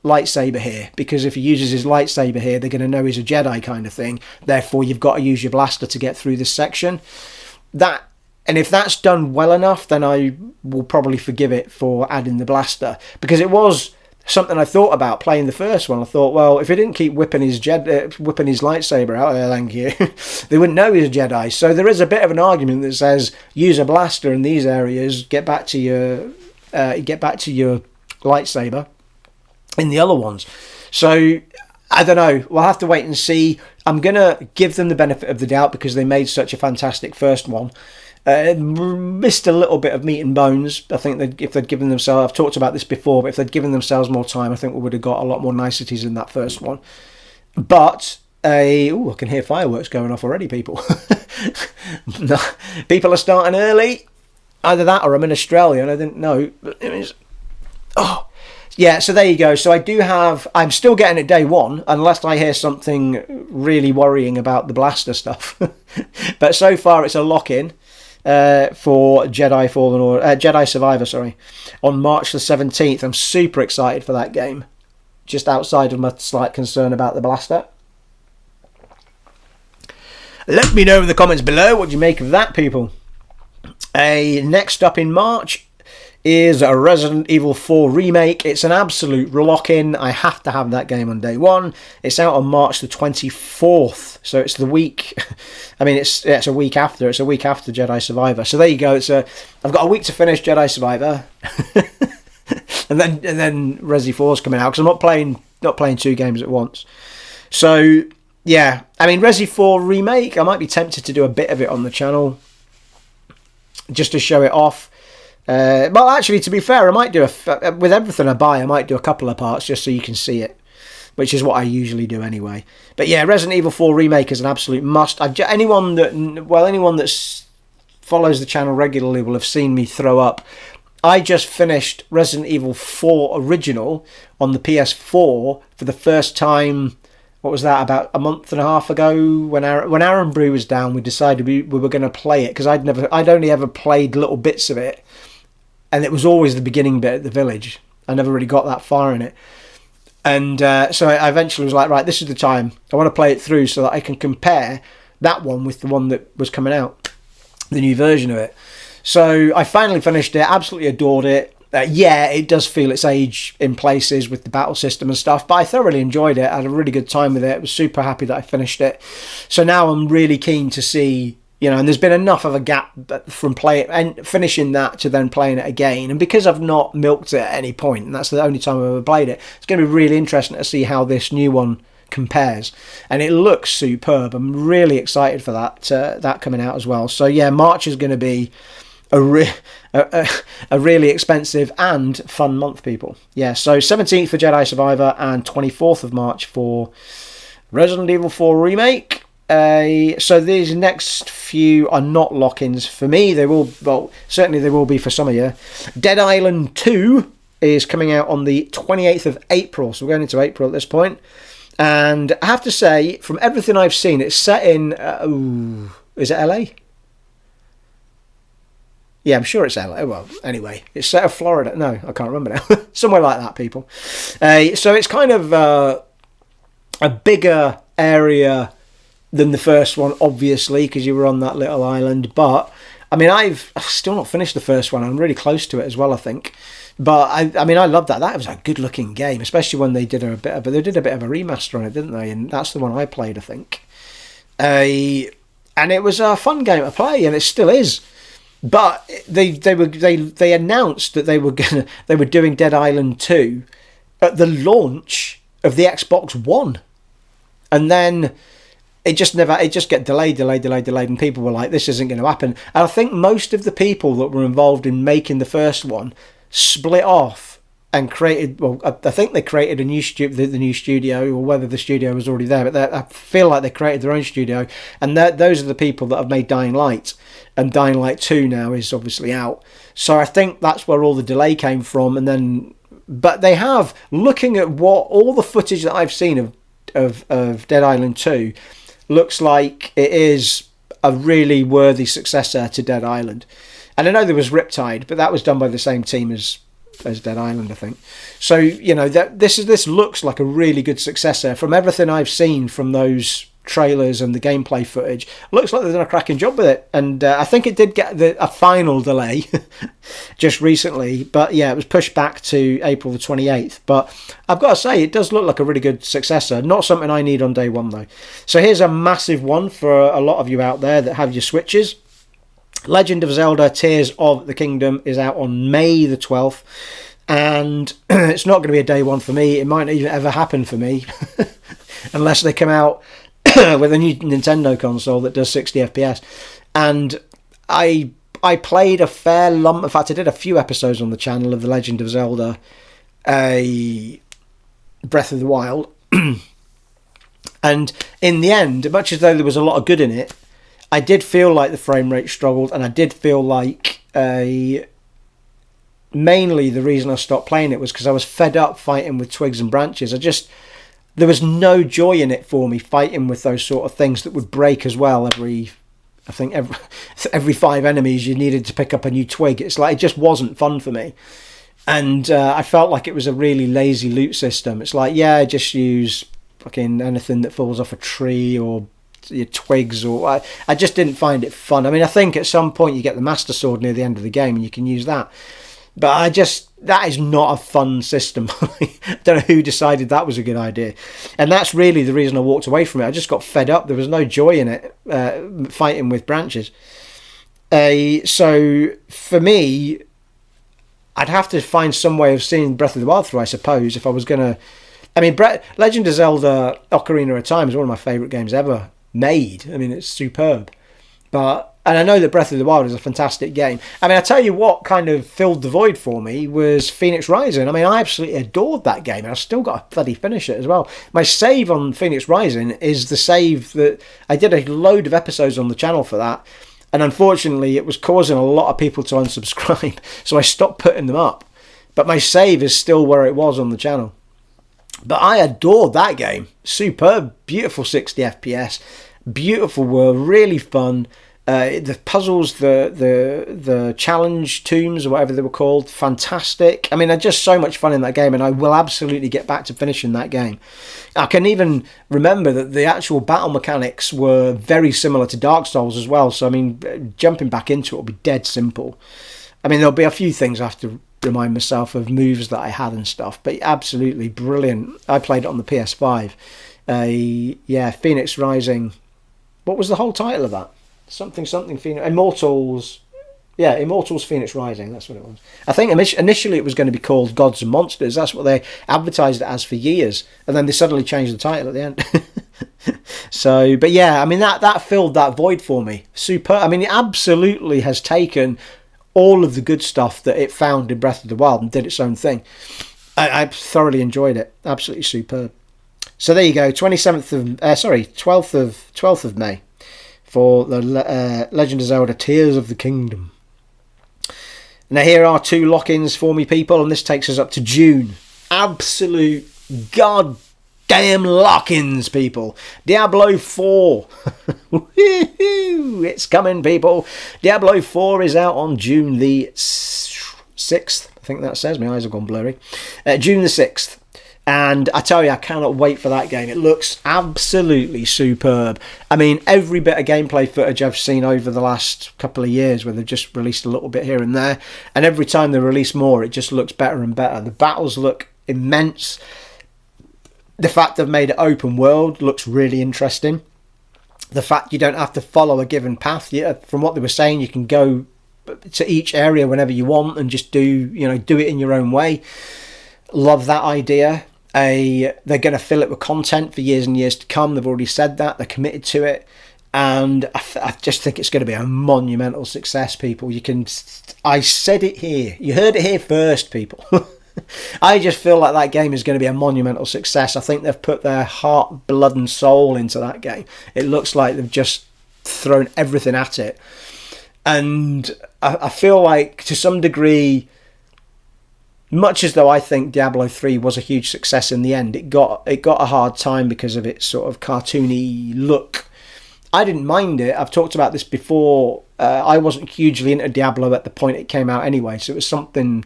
lightsaber here, because if he uses his lightsaber here, they're going to know he's a Jedi kind of thing. Therefore, you've got to use your blaster to get through this section. And if that's done well enough, then I will probably forgive it for adding the blaster, because it was something I thought about playing the first one. I thought, well, if he didn't keep whipping his lightsaber out, thank you, they wouldn't know he's a Jedi. So there is a bit of an argument that says use a blaster in these areas, get back to your lightsaber in the other ones. So I don't know, we'll have to wait and see. I'm gonna give them the benefit of the doubt because they made such a fantastic first one. Missed a little bit of meat and bones. I think that if they'd given themselves, I've talked about this before, but if they'd given themselves more time, I think we would have got a lot more niceties in that first one. But I can hear fireworks going off already, people. People are starting early. Either that or I'm in Australia and I didn't know. Yeah, so there you go. So I'm still getting it day one, unless I hear something really worrying about the blaster stuff. But so far it's a lock-in for Jedi Survivor, on March the 17th. I'm super excited for that game, just outside of my slight concern about the blaster. Let me know in the comments below what you make of that, people. Next up in March is a Resident Evil 4 Remake. It's an absolute lock-in. I have to have that game on day one. It's out on March the 24th, so it's the week. I mean, it's a week after. It's a week after Jedi Survivor. So there you go. I've got a week to finish Jedi Survivor, and then Resi 4's coming out, because I'm not playing two games at once. So yeah, I mean, Resi 4 Remake, I might be tempted to do a bit of it on the channel, just to show it off. Well, actually, to be fair, I might do with everything I buy, I might do a couple of parts just so you can see it, which is what I usually do anyway. But yeah, Resident Evil 4 Remake is an absolute must. Anyone that follows the channel regularly will have seen me throw up. I just finished Resident Evil 4 Original on the PS4 for the first time. What was that, about a month and a half ago? When Aaron Brew was down, we decided we were going to play it, because I'd only ever played little bits of it, and it was always the beginning bit at the village. I never really got that far in it, and so I eventually was like, right, this is the time. I want to play it through so that I can compare that one with the one that was coming out, the new version of it. So I finally finished it. Absolutely adored it. Yeah, it does feel its age in places with the battle system and stuff, but I thoroughly enjoyed it. I had a really good time with it. I was super happy that I finished it. So now I'm really keen to see, and there's been enough of a gap from playing and finishing that to then playing it again. And because I've not milked it at any point, and that's the only time I've ever played it, it's going to be really interesting to see how this new one compares. And it looks superb. I'm really excited for that coming out as well. So yeah, March is going to be a really expensive and fun month, people. Yeah, so 17th for Jedi Survivor and 24th of March for Resident Evil 4 Remake. So these next few are not lock-ins for me. Certainly they will be for some of you. Dead Island 2 is coming out on the 28th of April. So we're going into April at this point. And I have to say, from everything I've seen, it's set in... is it LA? Yeah, I'm sure it's LA. Well, anyway, it's set in Florida. No, I can't remember now. Somewhere like that, people. So it's kind of a bigger area than the first one, obviously, because you were on that little island. But I mean, I've still not finished the first one. I'm really close to it as well, I think. But I mean, I love that. That was a good-looking game, especially when they did a bit of a remaster on it, didn't they? And that's the one I played, I think. And it was a fun game to play, and it still is. But they announced that they were doing Dead Island 2 at the launch of the Xbox One, and then it just get delayed, and people were like, this isn't going to happen. And I think most of the people that were involved in making the first one split off and created, well, I think they created a new the new studio, or whether the studio was already there, but I feel like they created their own studio, and those are the people that have made Dying Light, and Dying Light 2 now is obviously out. So I think that's where all the delay came from. And then, but they have, looking at what all the footage that I've seen of Dead Island 2, looks like it is a really worthy successor to Dead Island. And I know there was Riptide, but that was done by the same team as Dead Island, I think. So, this looks like a really good successor. From everything I've seen from those trailers and the gameplay footage, looks like they've done a cracking job with it. And I think it did get a final delay just recently, but yeah, it was pushed back to April the 28th. But I've got to say, it does look like a really good successor. Not something I need on day one, though. So here's a massive one for a lot of you out there that have your Switches. Legend of Zelda Tears of the Kingdom is out on May the 12th, and it's not going to be a day one for me. It might not even ever happen for me unless they come out with a new Nintendo console that does 60 FPS. And I played a fair lump. In fact, I did a few episodes on the channel of The Legend of Zelda Breath of the Wild. And in the end, much as though there was a lot of good in it, I did feel like the frame rate struggled, and I did feel like mainly the reason I stopped playing it was because I was fed up fighting with twigs and branches. There was no joy in it for me, fighting with those sort of things that would break as well. Every 5 enemies you needed to pick up a new twig. It's like, it just wasn't fun for me. And I felt like it was a really lazy loot system. It's like, yeah, just use fucking anything that falls off a tree or your twigs, or I just didn't find it fun. I mean, I think at some point you get the Master Sword near the end of the game and you can use that. But that is not a fun system. I don't know who decided that was a good idea. And that's really the reason I walked away from it. I just got fed up. There was no joy in it, fighting with branches. So for me, I'd have to find some way of seeing Breath of the Wild through, I suppose, if I was going to... I mean, Legend of Zelda Ocarina of Time is one of my favourite games ever made. I mean, it's superb. And I know that Breath of the Wild is a fantastic game. I mean, I tell you what kind of filled the void for me was Phoenix Rising. I mean, I absolutely adored that game, and I've still got to bloody finish it as well. My save on Phoenix Rising is the save that... I did a load of episodes on the channel for that, and unfortunately it was causing a lot of people to unsubscribe, so I stopped putting them up. But my save is still where it was on the channel. But I adored that game. Superb, beautiful 60 FPS, beautiful world, really fun. The puzzles, the challenge tombs or whatever they were called, fantastic. I mean, just so much fun in that game, and I will absolutely get back to finishing that game. I can even remember that the actual battle mechanics were very similar to Dark Souls as well. So I mean, jumping back into it will be dead simple. I mean, there'll be a few things I have to remind myself of, moves that I had and stuff, but absolutely brilliant. I played it on the PS5. Phoenix Rising. What was the whole title of that? something Phoenix Immortals. Yeah, Immortals Phoenix Rising, that's what it was. I think initially it was going to be called Gods and Monsters. That's what they advertised it as for years. And then they suddenly changed the title at the end. So, but yeah, I mean, that filled that void for me. Super. I mean, it absolutely has taken all of the good stuff that it found in Breath of the Wild and did its own thing. I thoroughly enjoyed it. Absolutely superb. So there you go, 12th of May for the Legend of Zelda Tears of the Kingdom. Now here are 2 lock-ins for me, people, and this takes us up to June. Absolute goddamn lock-ins, people. Diablo 4. It's coming, people. Diablo 4 is out on June the 6th. I think that says. My eyes have gone blurry. June the 6th. And I tell you, I cannot wait for that game. It looks absolutely superb. I mean, every bit of gameplay footage I've seen over the last couple of years, where they've just released a little bit here and there, and every time they release more, it just looks better and better. The battles look immense. The fact they've made it open world looks really interesting. The fact you don't have to follow a given path. From what they were saying, you can go to each area whenever you want and just do it in your own way. Love that idea. They're going to fill it with content for years and years to come. They've already said that. They're committed to it. And I just think it's going to be a monumental success, people. I said it here. You heard it here first, people. I just feel like that game is going to be a monumental success. I think they've put their heart, blood and soul into that game. It looks like they've just thrown everything at it. And I feel like, to some degree, much as though I think Diablo 3 was a huge success in the end, it got a hard time because of its sort of cartoony look. I didn't mind it. I've talked about this before. I wasn't hugely into Diablo at the point it came out anyway, so it was something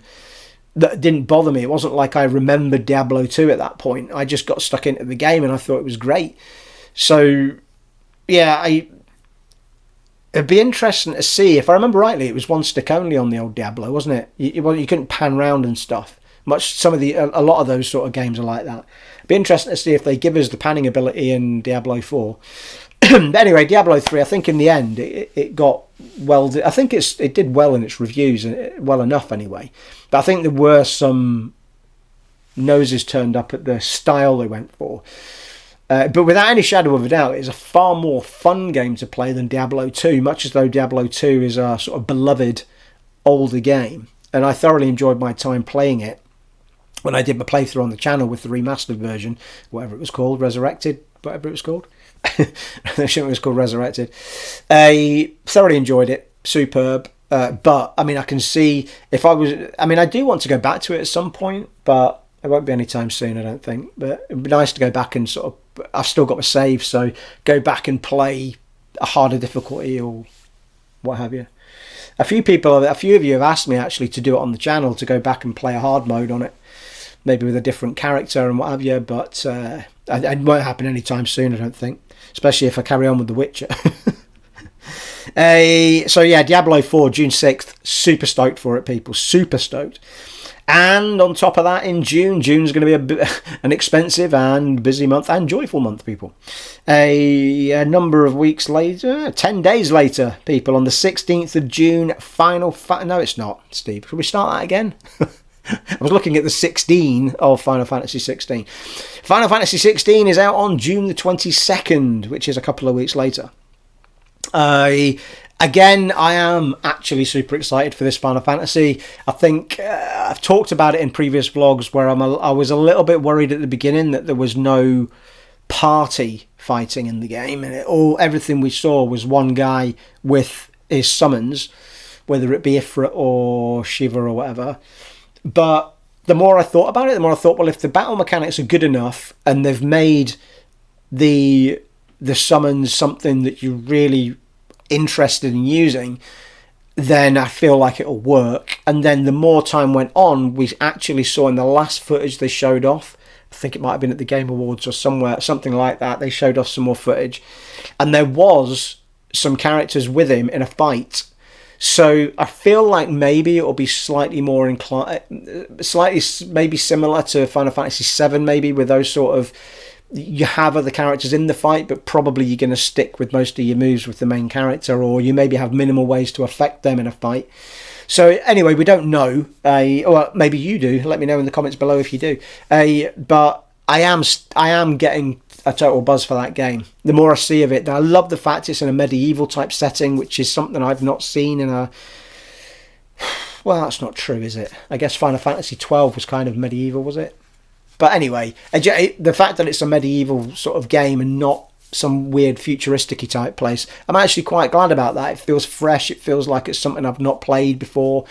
that didn't bother me. It wasn't like I remembered Diablo 2 at that point. I just got stuck into the game and I thought it was great. So, yeah, it'd be interesting to see. If I remember rightly, it was one stick only on the old Diablo, wasn't it? You couldn't pan round and stuff. A lot of those sort of games are like that. It'd be interesting to see if they give us the panning ability in Diablo 4. But anyway, Diablo 3, I think in the end it got well. I think it did well in its reviews, well enough anyway. But I think there were some noses turned up at the style they went for. But without any shadow of a doubt, it's a far more fun game to play than Diablo 2, much as though Diablo 2 is a sort of beloved older game. And I thoroughly enjoyed my time playing it when I did my playthrough on the channel with the remastered version, whatever it was called, Resurrected, whatever it was called. I think it was called Resurrected. I thoroughly enjoyed it, superb. But, I mean, I can see I do want to go back to it at some point, but it won't be anytime soon, I don't think. But it'd be nice to go back and sort of, I've still got my save, so go back and play a harder difficulty or what have you. A few of you have asked me actually to do it on the channel, to go back and play a hard mode on it, maybe with a different character and what have you, but it won't happen anytime soon, I don't think, especially if I carry on with The Witcher. So yeah, Diablo 4, June 6th, super stoked for it, people, super stoked. And on top of that, in June's going to be an expensive and busy month and joyful month, people. A number of weeks later, 10 days later, people, on the 16th of June, no, it's not, Steve. Should we start that again? I was looking at the 16 of Final Fantasy 16. Final Fantasy 16 is out on June the 22nd, which is a couple of weeks later. Again, I am actually super excited for this Final Fantasy. I think I've talked about it in previous vlogs where I was a little bit worried at the beginning that there was no party fighting in the game, and everything we saw was one guy with his summons, whether it be Ifrit or Shiva or whatever. But the more I thought about it, the more I thought, well, if the battle mechanics are good enough and they've made the summons something that you're really interested in using, then I feel like it'll work. And then the more time went on, we actually saw in the last footage they showed off, I think it might have been at the Game Awards or somewhere, something like that, they showed off some more footage, and there was some characters with him in a fight. So I feel like maybe it'll be slightly more maybe similar to Final Fantasy 7, maybe with those sort of you have other characters in the fight, but probably you're going to stick with most of your moves with the main character, or you maybe have minimal ways to affect them in a fight. So anyway, we don't know, or maybe you do. Let me know in the comments below if you do. But I am getting a total buzz for that game. The more I see of it, I love the fact it's in a medieval type setting, which is something I've not seen in a... Well, that's not true, is it? I guess Final Fantasy XII was kind of medieval, was it? But anyway, the fact that it's a medieval sort of game and not some weird futuristic-y type place, I'm actually quite glad about that. It feels fresh. It feels like it's something I've not played before.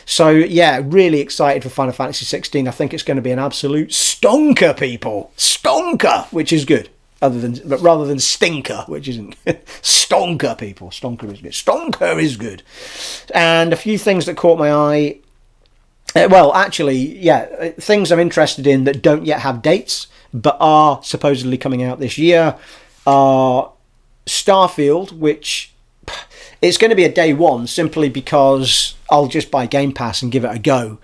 So yeah, really excited for Final Fantasy 16. I think it's going to be an absolute stonker, people. Stonker, which is good. But rather than stinker, which isn't. Stonker, people. Stonker is good. Stonker is good. And a few things that caught my eye. Well, actually, yeah, things I'm interested in that don't yet have dates, but are supposedly coming out this year, are Starfield, which it's going to be a day one simply because I'll just buy Game Pass and give it a go.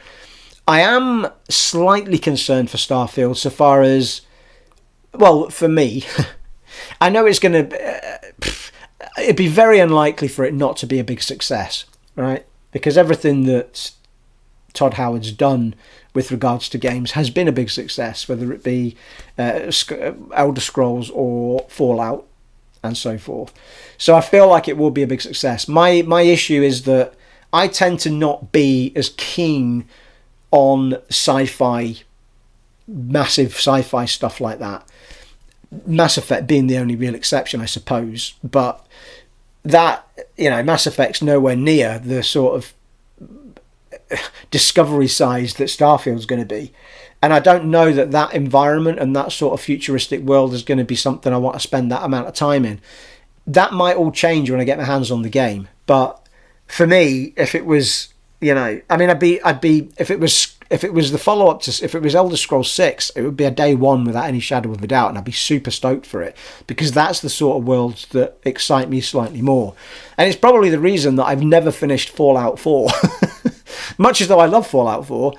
I am slightly concerned for Starfield so far as, well, for me, I know it's going to, it'd be very unlikely for it not to be a big success, right? Because everything that Todd Howard's done with regards to games has been a big success, whether it be Elder Scrolls or Fallout and so forth. So I feel like it will be a big success. My issue is that I tend to not be as keen on sci-fi, massive sci-fi stuff like that. Mass Effect being the only real exception, I suppose. But that, Mass Effect's nowhere near the sort of discovery size that Starfield's going to be, and I don't know that environment and that sort of futuristic world is going to be something I want to spend that amount of time in. That might all change when I get my hands on the game, but for me, if it was, I'd be if it was the follow up to, if it was Elder Scrolls 6, it would be a day one without any shadow of a doubt, and I'd be super stoked for it because that's the sort of worlds that excite me slightly more, and it's probably the reason that I've never finished Fallout 4. Much as though I love Fallout 4,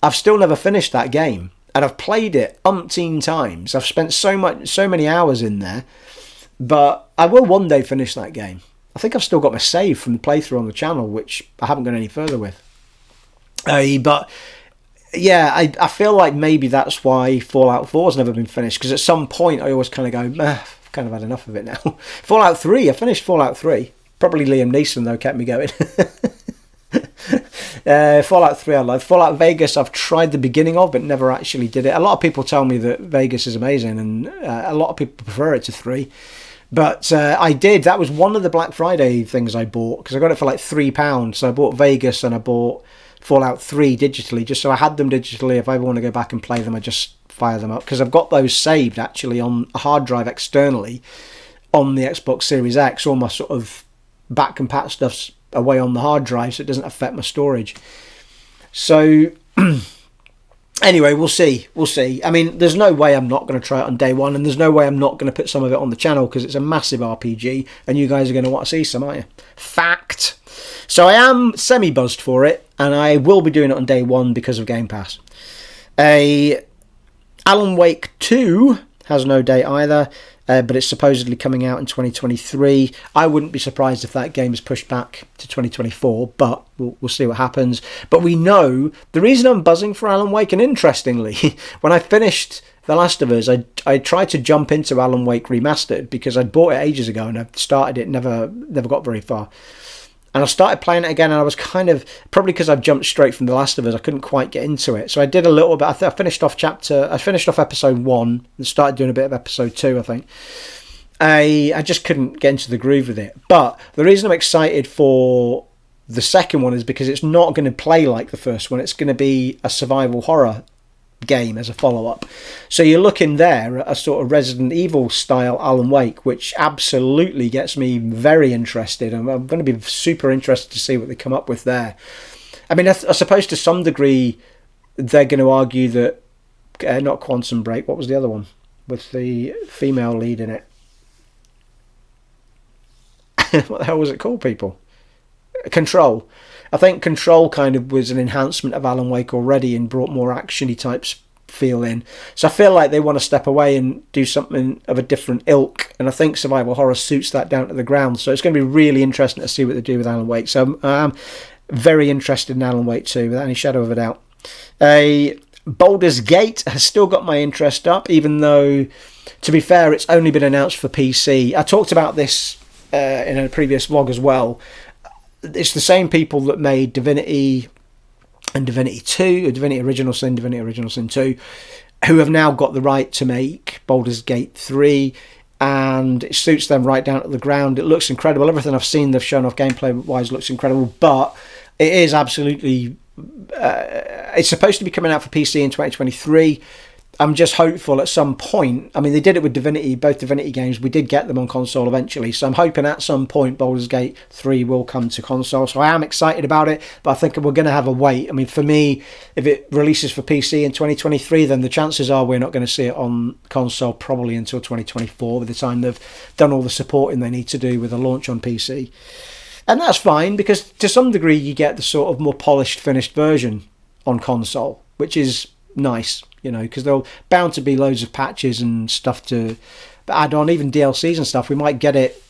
I've still never finished that game. And I've played it umpteen times. I've spent so many hours in there. But I will one day finish that game. I think I've still got my save from the playthrough on the channel, which I haven't gone any further with. But yeah, I feel like maybe that's why Fallout 4 has never been finished. Because at some point I always kind of go, I've kind of had enough of it now. Fallout 3, I finished Fallout 3. Probably Liam Neeson, though, kept me going. Fallout 3 I love. Fallout Vegas I've tried the beginning of but never actually did it. A lot of people tell me that Vegas is amazing, and a lot of people prefer it to 3, but I did. That was one of the Black Friday things I bought because I got it for like £3. So I bought Vegas and I bought Fallout 3 digitally, just so I had them digitally. If I ever want to go back and play them, I just fire them up because I've got those saved actually on a hard drive externally on the Xbox Series X. All my sort of back compat stuff's away on the hard drive, so it doesn't affect my storage. So anyway, we'll see. I mean, there's no way I'm not going to try it on day one, and there's no way I'm not going to put some of it on the channel because it's a massive RPG and you guys are going to want to see some, aren't you? Fact. So I am semi-buzzed for it, and I will be doing it on day one because of Game Pass. Allan Wake 2 has no date either. But it's supposedly coming out in 2023. I wouldn't be surprised if that game is pushed back to 2024, but we'll see what happens. But we know the reason I'm buzzing for Allan Wake, and interestingly, when I finished The Last of Us, I tried to jump into Allan Wake Remastered because I'd bought it ages ago and I started it, never got very far. And I started playing it again, and I was kind of, probably because I jumped straight from The Last of Us, I couldn't quite get into it. So I did a little bit. I finished off episode 1 and started doing a bit of episode 2, I think. I just couldn't get into the groove with it. But the reason I'm excited for the second one is because it's not going to play like the first one. It's going to be a survival horror game as a follow-up. So you're looking there at a sort of Resident Evil style Allan Wake, which absolutely gets me very interested. I'm going to be super interested to see what they come up with there. I mean, I suppose to some degree they're going to argue that not Quantum Break, what was the other one with the female lead in it? What the hell was it called, people? Control. I think Control kind of was an enhancement of Allan Wake already and brought more action-y type feel in. So I feel like they want to step away and do something of a different ilk, and I think survival horror suits that down to the ground. So it's going to be really interesting to see what they do with Allan Wake. So I'm very interested in Allan Wake 2, without any shadow of a doubt. Baldur's Gate has still got my interest up, even though, to be fair, it's only been announced for PC. I talked about this in a previous vlog as well. It's the same people that made Divinity and Divinity 2, or Divinity Original Sin, Divinity Original Sin 2, who have now got the right to make Baldur's Gate 3, and it suits them right down to the ground. It looks incredible. Everything I've seen they've shown off gameplay-wise looks incredible, but it is absolutely... it's supposed to be coming out for PC in 2023. I'm just hopeful at some point. I mean, they did it with Divinity, both Divinity games. We did get them on console eventually, so I'm hoping at some point Baldur's Gate 3 will come to console. So I am excited about it, but I think we're going to have a wait. I mean, for me, if it releases for PC in 2023, then the chances are we're not going to see it on console probably until 2024, by the time they've done all the supporting they need to do with a launch on PC. And that's fine, because to some degree you get the sort of more polished, finished version on console, which is nice, you know, because there'll bound to be loads of patches and stuff to add on, even DLCs and stuff. We might get it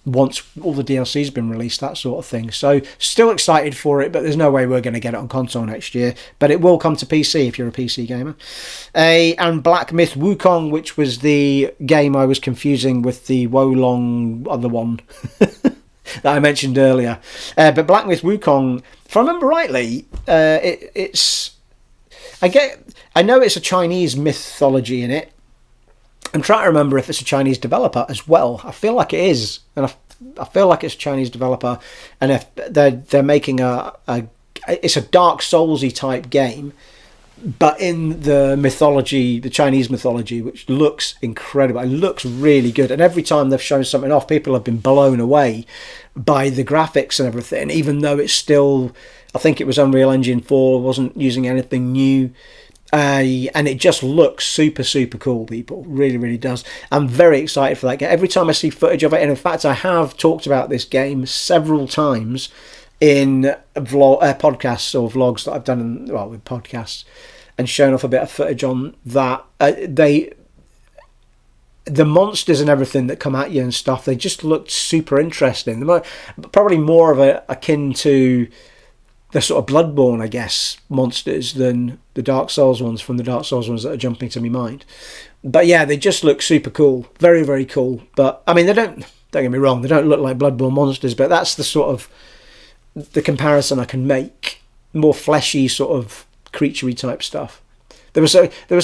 once all the DLC's been released, that sort of thing. So still excited for it, but there's no way we're going to get it on console next year. But it will come to PC if you're a PC gamer. And Black Myth Wukong, which was the game I was confusing with the Wolong other one that I mentioned earlier. But Black Myth Wukong, if I remember rightly, it's... I know it's a Chinese mythology in it. I'm trying to remember if it's a Chinese developer as well. I feel like it is, and I feel like it's a Chinese developer, and if they're making it's a Dark Soulsy type game, but in the mythology, the Chinese mythology, which looks incredible. It looks really good, and every time they've shown something off, people have been blown away by the graphics and everything, even though it's still, I think it was Unreal Engine 4, wasn't using anything new. And it just looks super, super cool, people. Really, really does. I'm very excited for that game. Every time I see footage of it, and in fact, I have talked about this game several times in podcasts or vlogs that I've done with podcasts, and shown off a bit of footage on that. The monsters and everything that come at you and stuff, they just looked super interesting. Probably more of akin to the sort of Bloodborne, I guess, monsters than the Dark Souls ones from the Dark Souls ones that are jumping to my mind. But yeah, they just look super cool. Very, very cool. But, I mean, don't get me wrong, they don't look like Bloodborne monsters, but that's the sort of the comparison I can make. More fleshy, sort of creaturey type stuff. There was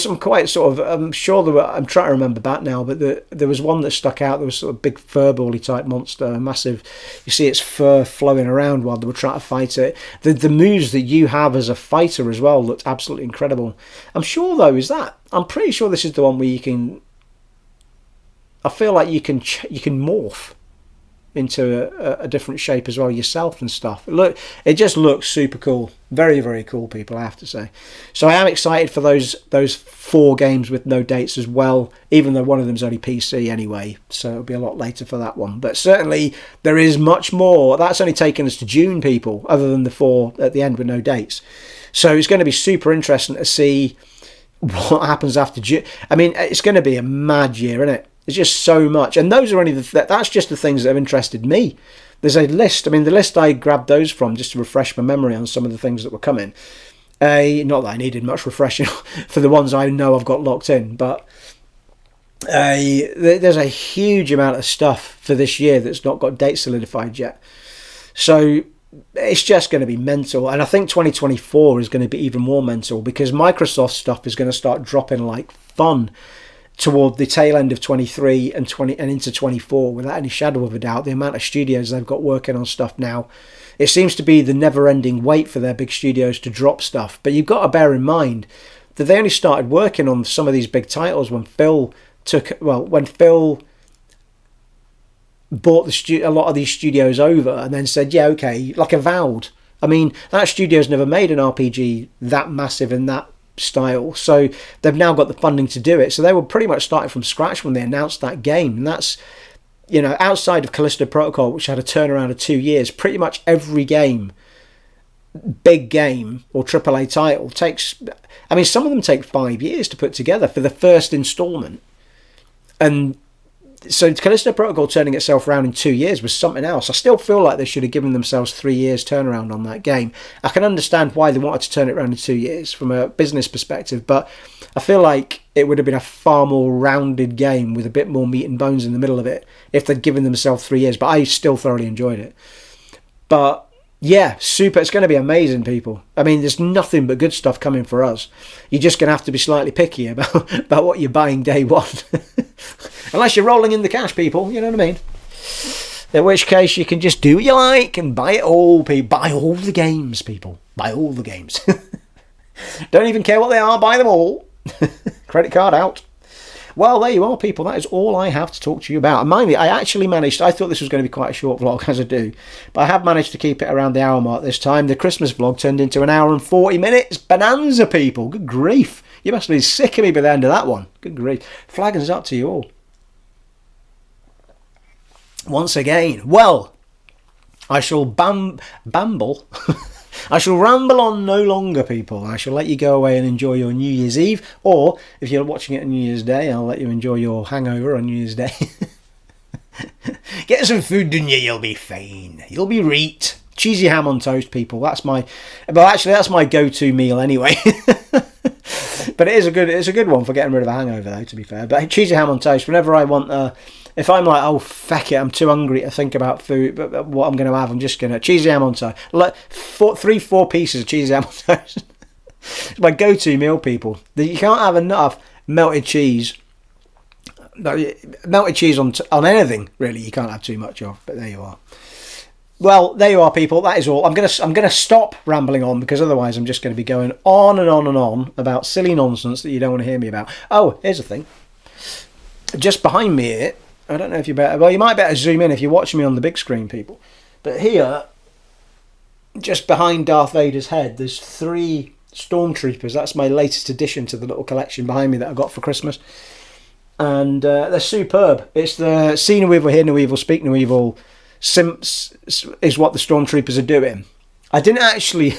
some quite sort of, I'm trying to remember back now, but there was one that stuck out. There was sort of big furbally type monster, massive. You see its fur flowing around while they were trying to fight it. The moves that you have as a fighter as well looked absolutely incredible. I'm pretty sure this is the one where you can, I feel like you can morph into a different shape as well yourself and stuff. It just looks super cool. Very, very cool, people, I have to say. So I am excited for those 4 games with no dates as well, even though one of them's only PC anyway, so it'll be a lot later for that one. But certainly there is much more. That's only taken us to June, people, other than the 4 at the end with no dates. So it's going to be super interesting to see what happens after June. I mean, it's going to be a mad year, isn't it? There's just so much, and those are only that's just the things that have interested me. There's a list. I mean, the list I grabbed those from just to refresh my memory on some of the things that were coming. Not that I needed much refreshing for the ones I know I've got locked in, but there's a huge amount of stuff for this year that's not got dates solidified yet. So it's just going to be mental, and I think 2024 is going to be even more mental, because Microsoft stuff is going to start dropping like fun toward the tail end of 23 and into 24, without any shadow of a doubt. The amount of studios they've got working on stuff now, it seems to be the never-ending wait for their big studios to drop stuff. But you've got to bear in mind that they only started working on some of these big titles when Phil bought a lot of these studios over and then said, yeah, okay, like Avowed. I mean, that studio's never made an RPG that massive and that style, so they've now got the funding to do it. So they were pretty much starting from scratch when they announced that game, and that's, you know, outside of Callisto Protocol, which had a turnaround of 2 years, pretty much every game big game or AAA title takes... I mean, some of them take 5 years to put together for the first installment. And so Callisto Protocol turning itself around in 2 years was something else. I still feel like they should have given themselves 3 years turnaround on that game. I can understand why they wanted to turn it around in 2 years from a business perspective, but I feel like it would have been a far more rounded game with a bit more meat and bones in the middle of it if they'd given themselves 3 years. But I still thoroughly enjoyed it. But yeah, super. It's going to be amazing, people. I mean, there's nothing but good stuff coming for us. You're just going to have to be slightly picky about what you're buying day one. Unless you're rolling in the cash, people. You know what I mean? In which case, you can just do what you like and buy it all. Buy all the games, people. Buy all the games. Don't even care what they are. Buy them all. Credit card out. Well, there you are, people. That is all I have to talk to you about. And mind me, I actually managed... I thought this was going to be quite a short vlog, as I do. But I have managed to keep it around the hour mark this time. The Christmas vlog turned into an hour and 40 minutes. Bonanza, people. Good grief. You must have been sick of me by the end of that one. Good grief. Flagons up to you all. Once again. Well, I shall bamble... I shall ramble on no longer, people. I shall let you go away and enjoy your New Year's Eve. Or, if you're watching it on New Year's Day, I'll let you enjoy your hangover on New Year's Day. Get some food, didn't you? You'll be fine. You'll be reet. Cheesy ham on toast, people. That's my... Well, actually, that's my go-to meal anyway. But it's a good one for getting rid of a hangover, though, to be fair. But cheesy ham on toast, whenever I want... if I'm like, oh, feck it, I'm too hungry to think about food, but what I'm going to have, I'm just going to... Cheesy ham on toast. 3-4 pieces of cheesy ham on toast. It's my go-to meal, people. You can't have enough melted cheese. Melted cheese on anything, really, you can't have too much of. But there you are. Well, there you are, people. That is all. I'm gonna stop rambling on, because otherwise I'm just going to be going on and on and on about silly nonsense that you don't want to hear me about. Oh, here's the thing. Just behind me here, I don't know if you better... Well, you might better zoom in if you're watching me on the big screen, people. But here, just behind Darth Vader's head, there's 3 Stormtroopers. That's my latest addition to the little collection behind me that I got for Christmas. And they're superb. It's the See No Evil, Hear No Evil, Speak No Evil... Simps is what the Stormtroopers are doing. I didn't actually...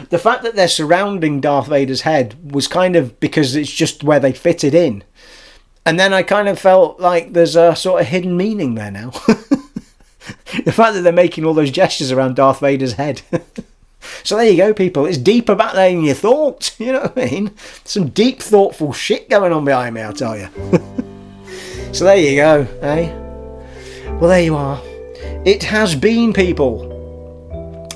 The fact that they're surrounding Darth Vader's head was kind of because it's just where they fitted in. And then I kind of felt like there's a sort of hidden meaning there now. The fact that they're making all those gestures around Darth Vader's head. So there you go, people. It's deeper back there than you thought. You know what I mean? Some deep, thoughtful shit going on behind me, I'll tell you. So there you go, eh? Well, there you are. It has been, people,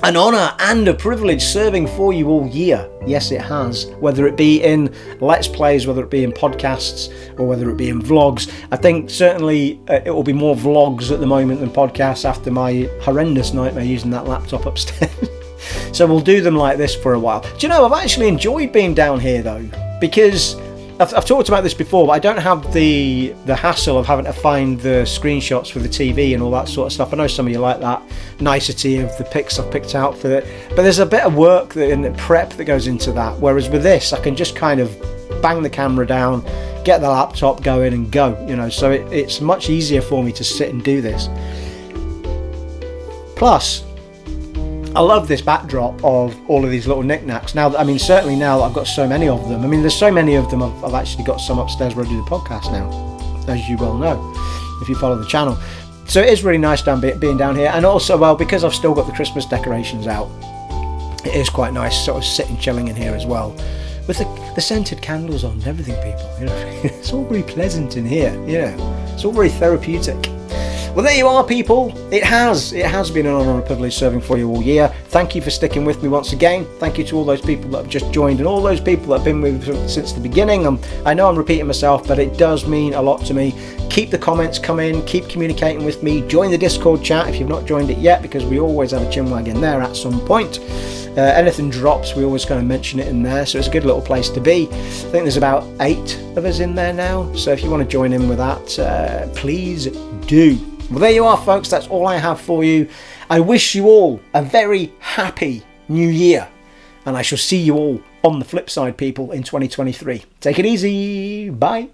an honour and a privilege serving for you all year. Yes, it has. Whether it be in Let's Plays, whether it be in podcasts, or whether it be in vlogs. I think certainly it will be more vlogs at the moment than podcasts after my horrendous nightmare using that laptop upstairs. So we'll do them like this for a while. Do you know, I've actually enjoyed being down here, though, because... I've talked about this before, but I don't have the hassle of having to find the screenshots for the TV and all that sort of stuff. I know some of you like that nicety of the pics I've picked out for it, but there's a bit of work and prep that goes into that. Whereas with this, I can just kind of bang the camera down, get the laptop going and go, you know. So it's much easier for me to sit and do this. Plus, I love this backdrop of all of these little knickknacks. Now, I mean, certainly now that I've got so many of them. I mean, there's so many of them, I've actually got some upstairs where I do the podcast now, as you well know, if you follow the channel. So it is really nice being down here. And also, well, because I've still got the Christmas decorations out, it is quite nice sort of sitting, chilling in here as well. With the scented candles on and everything, people. You know, it's all very pleasant in here, you know. It's all very therapeutic. Well, there you are, people. It has been an honour and a privilege serving for you all year. Thank you for sticking with me once again. Thank you to all those people that have just joined and all those people that have been with me since the beginning. I know I'm repeating myself, but it does mean a lot to me. Keep the comments coming. Keep communicating with me. Join the Discord chat if you've not joined it yet, because we always have a chinwag in there at some point. Anything drops, we always kind of mention it in there, so it's a good little place to be. I think there's about 8 of us in there now, so if you want to join in with that, please do. Well, there you are, folks. That's all I have for you. I wish you all a very happy new year, and I shall see you all on the flip side, people, in 2023. Take it easy. Bye.